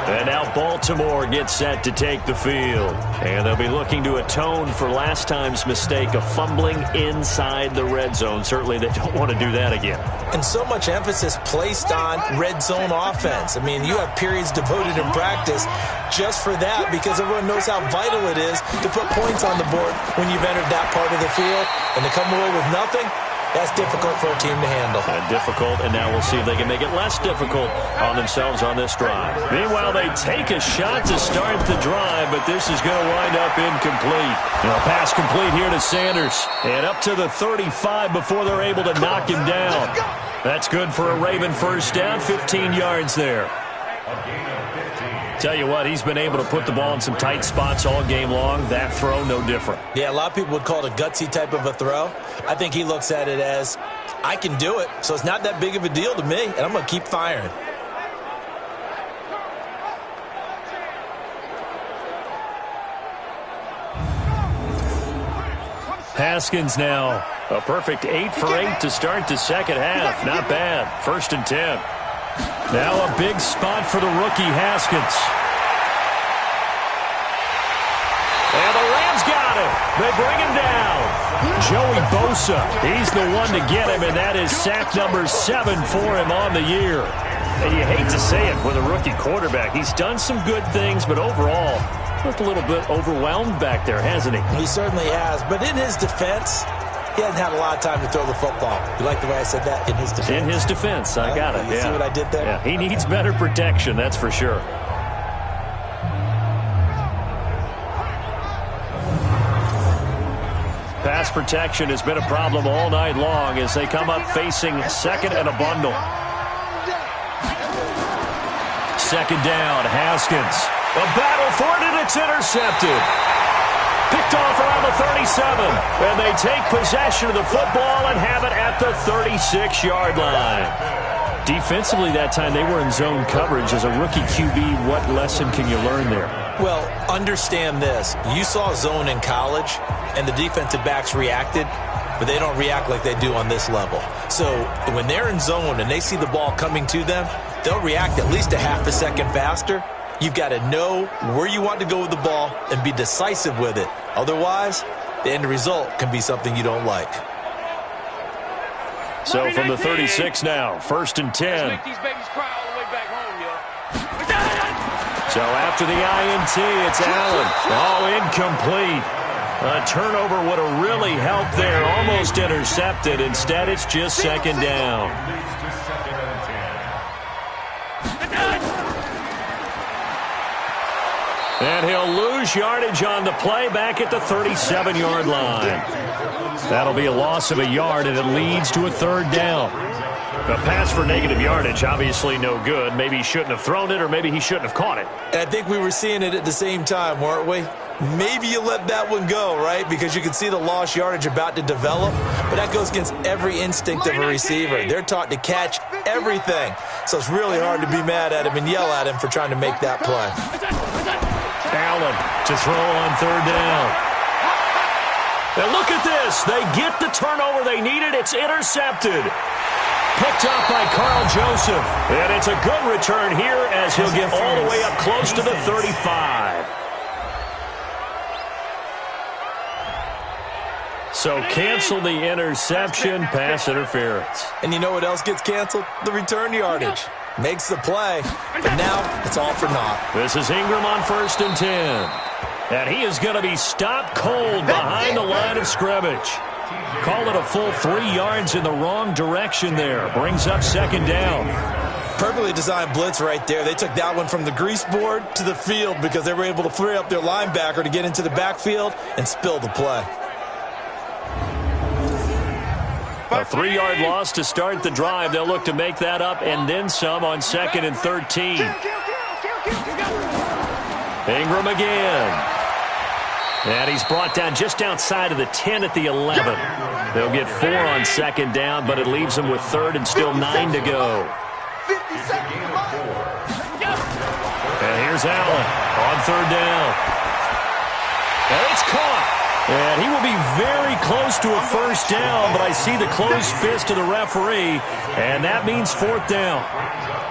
And now Baltimore gets set to take the field. And they'll be looking to atone for last time's mistake of fumbling inside the red zone. Certainly they don't want to do that again. And so much emphasis placed on red zone offense. I mean, you have periods devoted in practice just for that because everyone knows how vital it is to put points on the board when you've entered that part of the field. And to come away with nothing, that's difficult for a team to handle. Difficult, and now we'll see if they can make it less difficult on themselves on this drive. Meanwhile, they take a shot to start the drive, but this is going to wind up incomplete. Pass complete here to Sanders, and up to the 35 before they're able to knock him down. That's good for a Raven first down, 15 yards there. Tell you what, he's been able to put the ball in some tight spots all game long. That throw, no different. Yeah, a lot of people would call it a gutsy type of a throw. I think he looks at it as, I can do it, so it's not that big of a deal to me, and I'm going to keep firing. Haskins now. A perfect 8 for 8 to start the second half. Not bad. 1st and 10. Now a big spot for the rookie Haskins. And the Rams got him. They bring him down. Joey Bosa, he's the one to get him, and that is sack number 7 for him on the year. And you hate to say it with a rookie quarterback. He's done some good things, but overall, looked a little bit overwhelmed back there, hasn't he? He certainly has, but in his defense, he hasn't had a lot of time to throw the football. You like the way I said that? In his defense. In his defense. I got it. You see what I did there? Yeah, he needs better protection, that's for sure. Pass protection has been a problem all night long as they come up facing second and a bundle. Second down, Haskins. A battle for it, and it's intercepted. Picked off around the 37, and they take possession of the football and have it at the 36-yard line. Defensively that time, they were in zone coverage. As a rookie QB, what lesson can you learn there? Well, understand this. You saw zone in college, and the defensive backs reacted, but they don't react like they do on this level. So when they're in zone and they see the ball coming to them, they'll react at least a half a second faster. You've got to know where you want to go with the ball and be decisive with it. Otherwise, the end result can be something you don't like. So from the 36 now, 1st and 10. So after the INT, it's Allen. Oh, incomplete. A turnover would have really helped there. Almost intercepted. Instead, it's just second down. And he'll lose yardage on the play back at the 37-yard line. That'll be a loss of a yard, and it leads to a 3rd down. A pass for negative yardage, obviously no good. Maybe he shouldn't have thrown it, or maybe he shouldn't have caught it. And I think we were seeing it at the same time, weren't we? Maybe you let that one go, right? Because you can see the lost yardage about to develop. But that goes against every instinct of a receiver. They're taught to catch everything. So it's really hard to be mad at him and yell at him for trying to make that play. Allen to throw on 3rd down. And look at this. They get the turnover they needed. It's intercepted. Picked up by Carl Joseph. And it's a good return here as he'll get all the way up close to the 35. So cancel the interception, pass interference. And you know what else gets canceled? The return yardage. Makes the play, but now it's all for naught. This is Ingram on 1st and 10. And he is going to be stopped cold behind the line of scrimmage. Call it a full 3 yards in the wrong direction there. Brings up 2nd down. Perfectly designed blitz right there. They took that one from the grease board to the field because they were able to free up their linebacker to get into the backfield and spill the play. A 3-yard loss to start the drive. They'll look to make that up and then some on 2nd and 13. Ingram again. And he's brought down just outside of the 10 at the 11. They'll get 4 on 2nd down, but it leaves them with 3rd and still 9 to go. And here's Allen on 3rd down. And it's caught. And he will be very close to a 1st down, but I see the closed fist of the referee, and that means 4th down.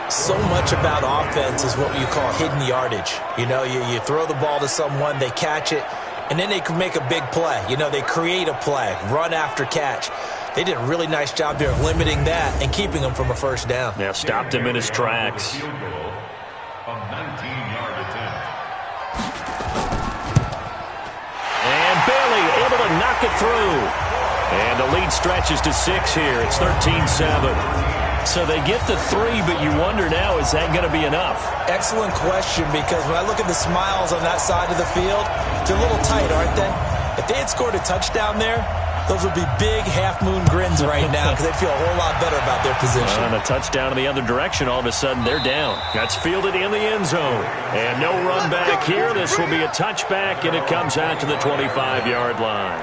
So much about offense is what you call hidden yardage. You know, you throw the ball to someone, they catch it, and then they can make a big play. You know, they create a play, run after catch. They did a really nice job there of limiting that and keeping him from a 1st down. Yeah, stopped him in his tracks. A 19-yard attempt. And Bailey able to knock it through. And the lead stretches to 6 here. It's 13-7. So they get the 3, but you wonder now, is that going to be enough? Excellent question, because when I look at the smiles on that side of the field, they're a little tight, aren't they? If they had scored a touchdown there, those would be big half-moon grins right now because they feel a whole lot better about their position. And a touchdown in the other direction, all of a sudden they're down. That's fielded in the end zone. And no run back here. This will be a touchback, and it comes out to the 25-yard line.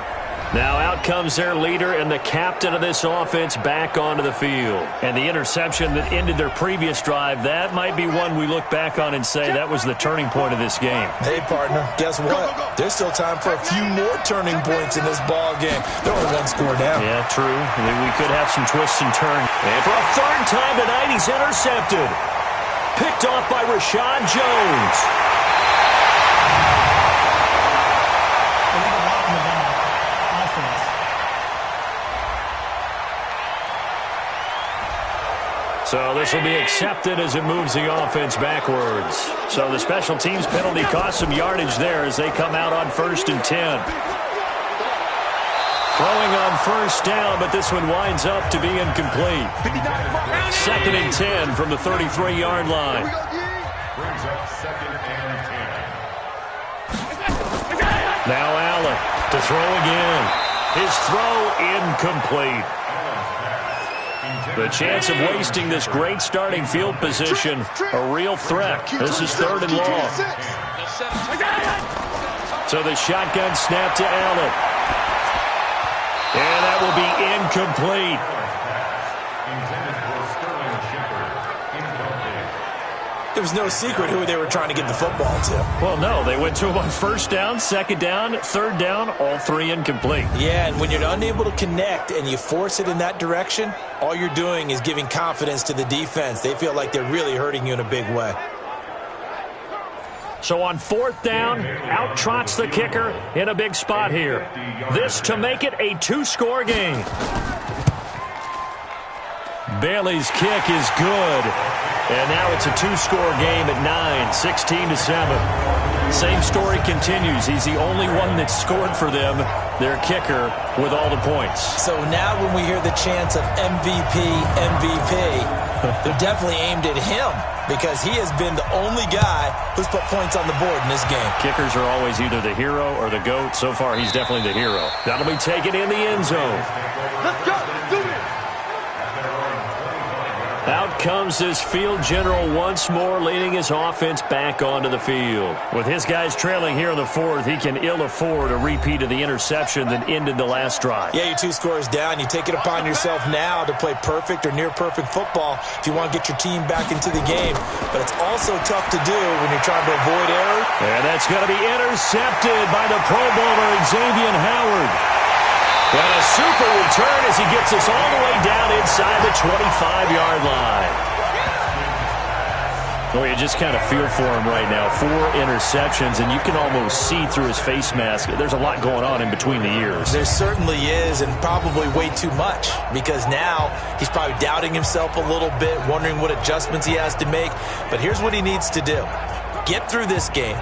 Now out comes their leader and the captain of this offense back onto the field. And the interception that ended their previous drive, that might be one we look back on and say that was the turning point of this game. Hey, partner, guess what? There's still time for a few more turning points in this ball game. They're only 1 score down. Yeah, true. We could have some twists and turns. And for a 3rd time tonight, he's intercepted. Picked off by Rashad Jones. So this will be accepted as it moves the offense backwards. So the special teams penalty cost some yardage there as they come out on 1st and 10. Throwing on 1st down, but this one winds up to be incomplete. 2nd and 10 from the 33-yard line. Brings up 2nd and 10. Now Allen to throw again. His throw incomplete. The chance of wasting this great starting field position, a real threat. This is 3rd and long. So the shotgun snap to Allen. And that will be incomplete. There was no secret who they were trying to get the football to. Well, no. They went to him on 1st down, 2nd down, 3rd down, all 3 incomplete. Yeah, and when you're unable to connect and you force it in that direction, all you're doing is giving confidence to the defense. They feel like they're really hurting you in a big way. So on 4th down, out trots the kicker in a big spot here. This to make it a 2-score game. Bailey's kick is good. And now it's a 2-score game at 9, 16-7. Same story continues. He's the only one that scored for them, their kicker, with all the points. So now when we hear the chants of MVP, they're definitely aimed at him because he has been the only guy who's put points on the board in this game. Kickers are always either the hero or the GOAT. So far, he's definitely the hero. That'll be taken in the end zone. Let's go. Do it. Out comes this field general once more, leading his offense back onto the field. With his guys trailing here in the 4th, he can ill afford a repeat of the interception that ended the last drive. Yeah, you're 2 scores down. You take it upon yourself now to play perfect or near-perfect football if you want to get your team back into the game. But it's also tough to do when you're trying to avoid error. And that's going to be intercepted by the Pro Bowler, Xavier Howard. And a super return as he gets us all the way down inside the 25-yard line. Well, you just kind of feel for him right now. 4 interceptions, and you can almost see through his face mask. There's a lot going on in between the ears. There certainly is, and probably way too much, because now he's probably doubting himself a little bit, wondering what adjustments he has to make. But here's what he needs to do. Get through this game,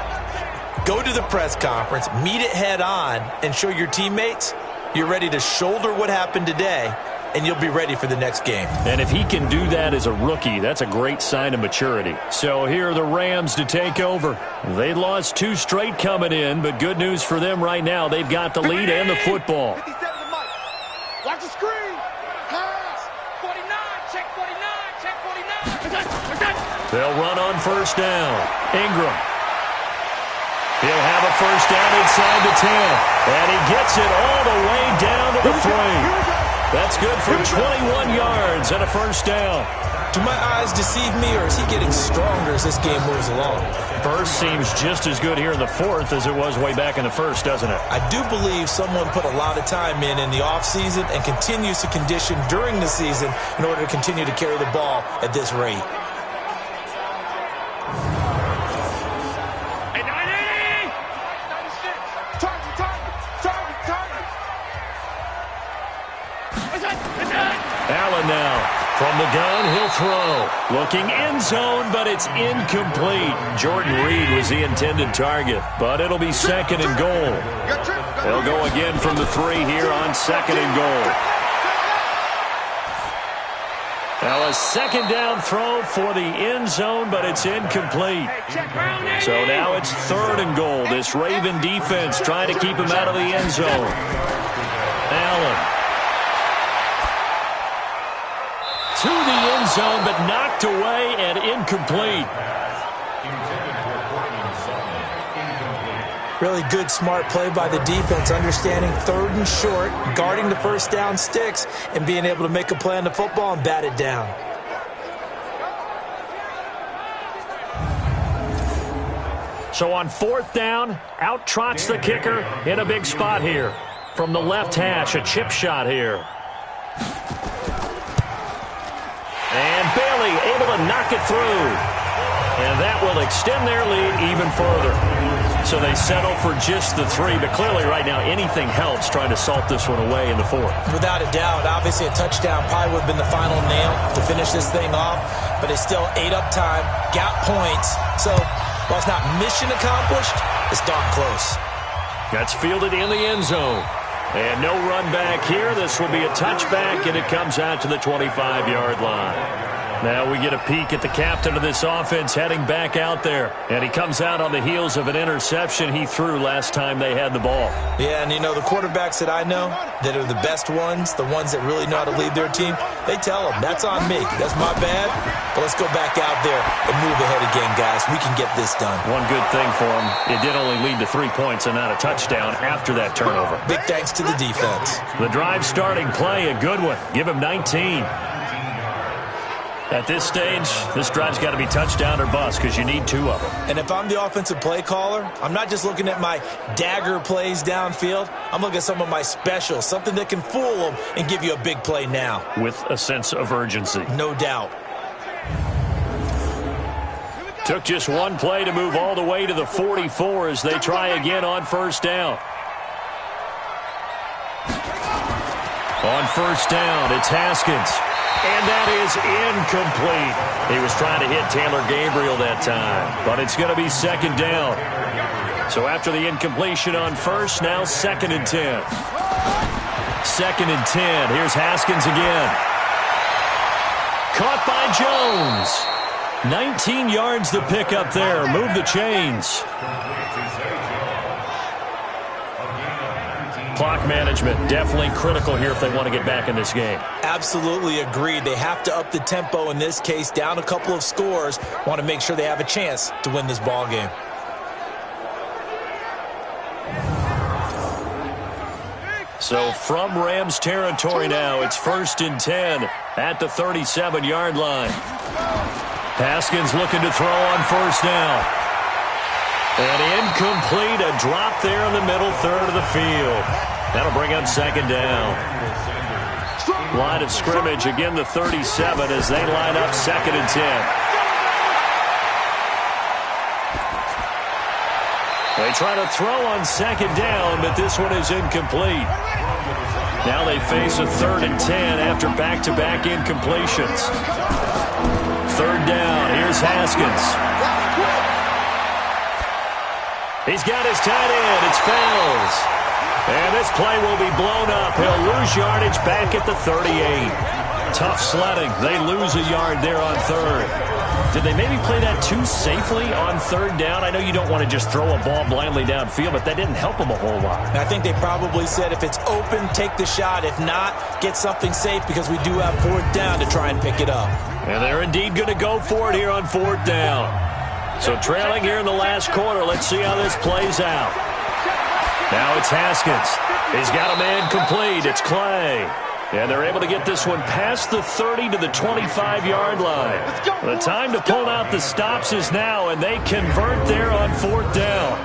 go to the press conference, meet it head on, and show your teammates you're ready to shoulder what happened today and you'll be ready for the next game. And if he can do that as a rookie, that's a great sign of maturity. So here are the Rams to take over. They lost 2 straight coming in, but good news for them right now. They've got the lead and the football. Watch the screen. Pass. 49. Check 49. Check 49. They'll run on first down. Ingram. He'll have a first down inside the 10. And he gets it all the way down to the 3. That's good for 21 yards and a first down. Do my eyes deceive me, or is he getting stronger as this game moves along? Burst seems just as good here in the 4th as it was way back in the 1st, doesn't it? I do believe someone put a lot of time in the offseason and continues to condition during the season in order to continue to carry the ball at this rate. Allen now. From the gun, he'll throw. Looking end zone, but it's incomplete. Jordan Reed was the intended target, but it'll be 2nd and goal. They'll go again from the 3 here on 2nd and goal. Now a 2nd down throw for the end zone, but it's incomplete. So now it's 3rd and goal. This Raven defense trying to keep him out of the end zone. Allen. To the end zone, but knocked away and incomplete. Really good, smart play by the defense, understanding 3rd and short, guarding the first down sticks, and being able to make a play on the football and bat it down. So on 4th down, out trots the kicker in a big spot here. From the left hash, a chip shot here. And Bailey able to knock it through. And that will extend their lead even further. So they settle for just the 3, but clearly right now anything helps trying to salt this one away in the 4th. Without a doubt, obviously a touchdown probably would have been the final nail to finish this thing off, but it's still ate up time, got points. So while it's not mission accomplished, it's darn close. That's fielded in the end zone. And no run back here. This will be a touchback, and it comes out to the 25-yard line. Now we get a peek at the captain of this offense heading back out there. And he comes out on the heels of an interception he threw last time they had the ball. Yeah, and you know, the quarterbacks that I know that are the best ones, the ones that really know how to lead their team, they tell them, that's on me. That's my bad. But let's go back out there and move ahead again, guys. We can get this done. One good thing for him, it did only lead to 3 points and not a touchdown after that turnover. Big thanks to the defense. The drive starting play, a good one. Give him 19. At this stage, this drive's got to be touchdown or bust because you need 2 of them. And if I'm the offensive play caller, I'm not just looking at my dagger plays downfield. I'm looking at some of my specials, something that can fool them and give you a big play now. With a sense of urgency. No doubt. Took just 1 play to move all the way to the 44 as they try again on first down. On first down, it's Haskins. And that is incomplete. He was trying to hit Taylor Gabriel that time, but it's going to be 2nd down. So after the incompletion on first, now 2nd and 10. 2nd and 10. Here's Haskins again. Caught by Jones. 19 yards the pick up there. Move the chains. Clock management definitely critical here if they want to get back in this game. Absolutely agreed. They have to up the tempo in this case, down a couple of scores. Want to make sure they have a chance to win this ball game. So from Rams territory now, it's 1st and 10 at the 37-yard line. Haskins looking to throw on first down. And incomplete, a drop there in the middle third of the field. That'll bring up 2nd down. Line of scrimmage, again the 37 as they line up 2nd and 10. They try to throw on 2nd down, but this one is incomplete. Now they face a 3rd and 10 after back-to-back incompletions. 3rd down, here's Haskins. He's got his tight end. It's Fells. And this play will be blown up. He'll lose yardage back at the 38. Tough sledding. They lose a yard there on third. Did they maybe play that too safely on third down? I know you don't want to just throw a ball blindly downfield, but that didn't help them a whole lot. I think they probably said if it's open, take the shot. If not, get something safe because we do have fourth down to try and pick it up. And they're indeed going to go for it here on fourth down. So trailing here in the last quarter. Let's see how this plays out. Now it's Haskins. He's got a man complete. It's Clay. And they're able to get this one past the 30 to the 25-yard line. The time to pull out the stops is now, and they convert there on fourth down.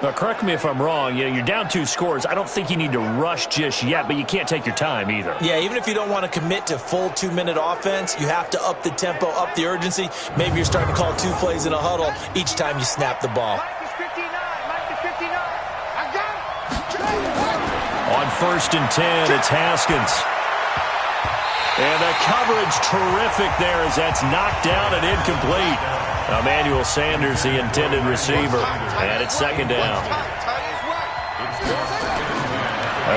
Now, correct me if I'm wrong. You're down 2 scores. I don't think you need to rush just yet, but you can't take your time either. Yeah, even if you don't want to commit to full 2-minute offense, you have to up the tempo, up the urgency. Maybe you're starting to call 2 plays in a huddle each time you snap the ball. On 1st and 10, it's Haskins. And the coverage terrific there as that's knocked down and incomplete. Emmanuel Sanders, the intended receiver. And it's 2nd down.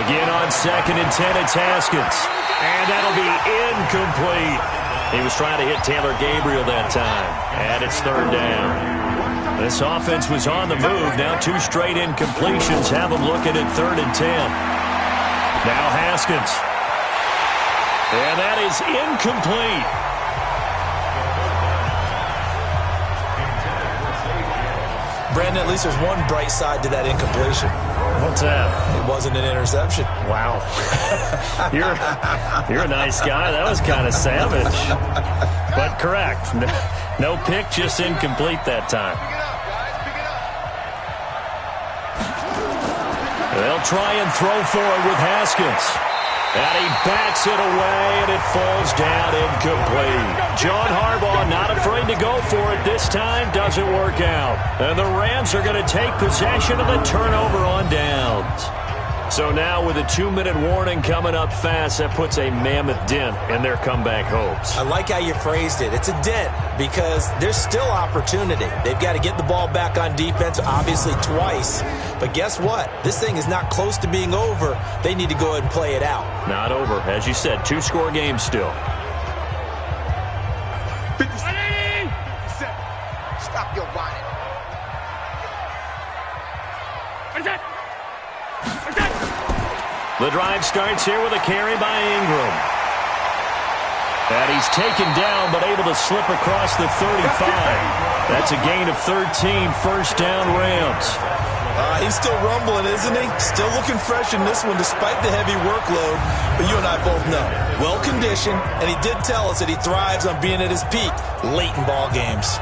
Again on 2nd and 10, it's Haskins. And that'll be incomplete. He was trying to hit Taylor Gabriel that time. And it's 3rd down. This offense was on the move. Now 2 straight incompletions have them looking at 3rd and 10. Now Haskins. And that is incomplete. Brandon, at least there's one bright side to that incompletion. What's that? It wasn't an interception. Wow. You're a nice guy. That was kind of savage. But correct. No pick, just incomplete that time. They'll try and throw for it with Haskins. And he bats it away, and it falls down incomplete. John Harbaugh not afraid to go for it this time. Doesn't work out. And the Rams are going to take possession of the turnover on downs. So now with a 2-minute warning coming up fast, that puts a mammoth dent in their comeback hopes. I like how you phrased it. It's a dent because there's still opportunity. They've got to get the ball back on defense, obviously twice. But guess what? This thing is not close to being over. They need to go ahead and play it out. Not over. As you said, 2-score game still. 57. Stop your whining. The drive starts here with a carry by Ingram. And he's taken down but able to slip across the 35. That's a gain of 13, 1st down Rams. He's still rumbling, isn't he? Still looking fresh in this one despite the heavy workload. But you and I both know, well-conditioned, and he did tell us that he thrives on being at his peak late in ball games.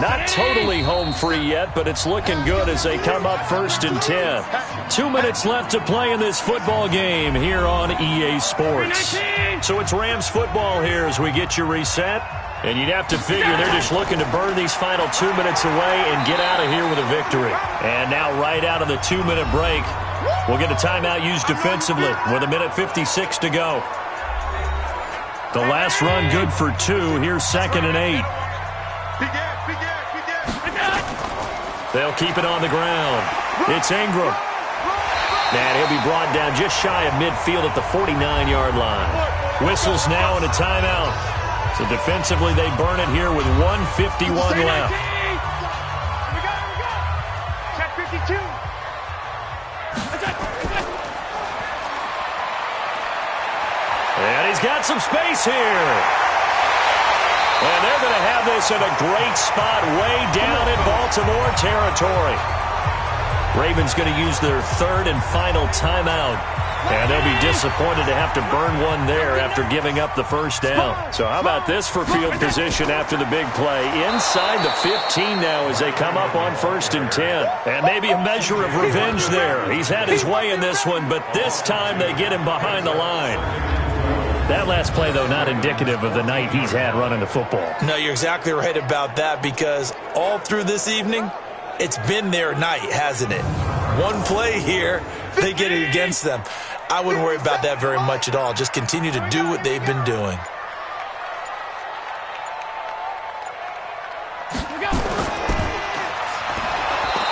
Not totally home free yet, but it's looking good as they come up 1st and 10. 2 minutes left to play in this football game here on EA Sports. So it's Rams football here as we get you reset. And you'd have to figure they're just looking to burn these final 2 minutes away and get out of here with a victory. And now right out of the 2-minute break, we'll get a timeout used defensively with 1:56 to go. The last run good for 2. Here's 2nd and 8. They'll keep it on the ground. It's Ingram. And he'll be brought down just shy of midfield at the 49-yard line. Whistles now and a timeout. So defensively, they burn it here with 1:51 left. Check 52. And he's got some space here. And they're going to have this in a great spot way down in Baltimore territory. Ravens going to use their 3rd and final timeout. And they'll be disappointed to have to burn one there after giving up the 1st down. So how about this for field position after the big play? Inside the 15 now as they come up on 1st and 10. And maybe a measure of revenge there. He's had his way in this one, but this time they get him behind the line. That last play, though, not indicative of the night he's had running the football. No, you're exactly right about that because all through this evening, it's been their night, hasn't it? One play here, they get it against them. I wouldn't worry about that very much at all. Just continue to do what they've been doing.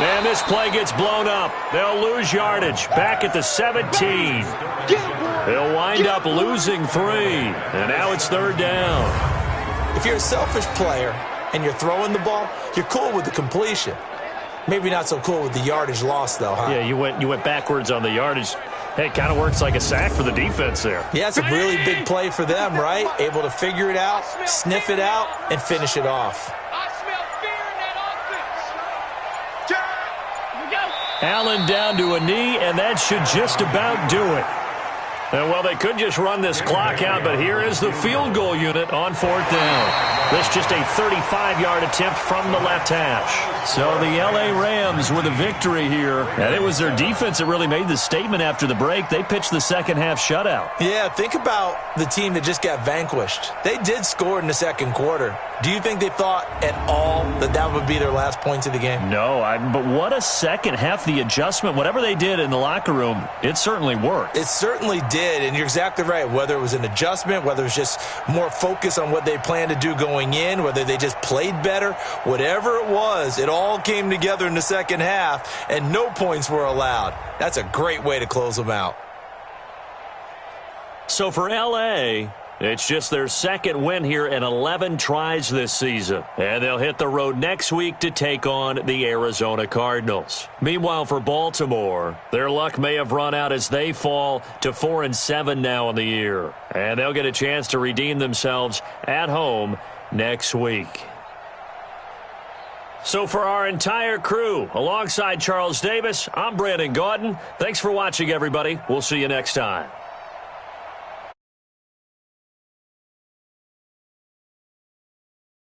And this play gets blown up. They'll lose yardage. Back at the 17. They'll wind up losing 3. And now it's 3rd down. If you're a selfish player and you're throwing the ball, you're cool with the completion. Maybe not so cool with the yardage loss, though, huh? Yeah, you went backwards on the yardage. Hey, it kind of works like a sack for the defense there. Yeah, it's a really big play for them, right? Able to figure it out, sniff it out, and finish it off. Allen down to a knee, and that should just about do it. And, well, they could just run this clock out, but here is the field goal unit on 4th down. This just a 35-yard attempt from the left hash. So the L.A. Rams with a victory here. And it was their defense that really made the statement after the break. They pitched the second-half shutout. Yeah, think about the team that just got vanquished. They did score in the second quarter. Do you think they thought at all that that would be their last points of the game? No, but what a second half. The adjustment, whatever they did in the locker room, it certainly worked. It certainly did, and you're exactly right. Whether it was an adjustment, whether it was just more focus on what they planned to do going in, whether they just played better, whatever it was, it all came together in the second half, and no points were allowed. That's a great way to close them out. So for L.A., it's just their second win here in 11 tries this season. And they'll hit the road next week to take on the Arizona Cardinals. Meanwhile, for Baltimore, their luck may have run out as they fall to 4-7 now in the year. And they'll get a chance to redeem themselves at home next week. So for our entire crew, alongside Charles Davis, I'm Brandon Gaudin. Thanks for watching, everybody. We'll see you next time.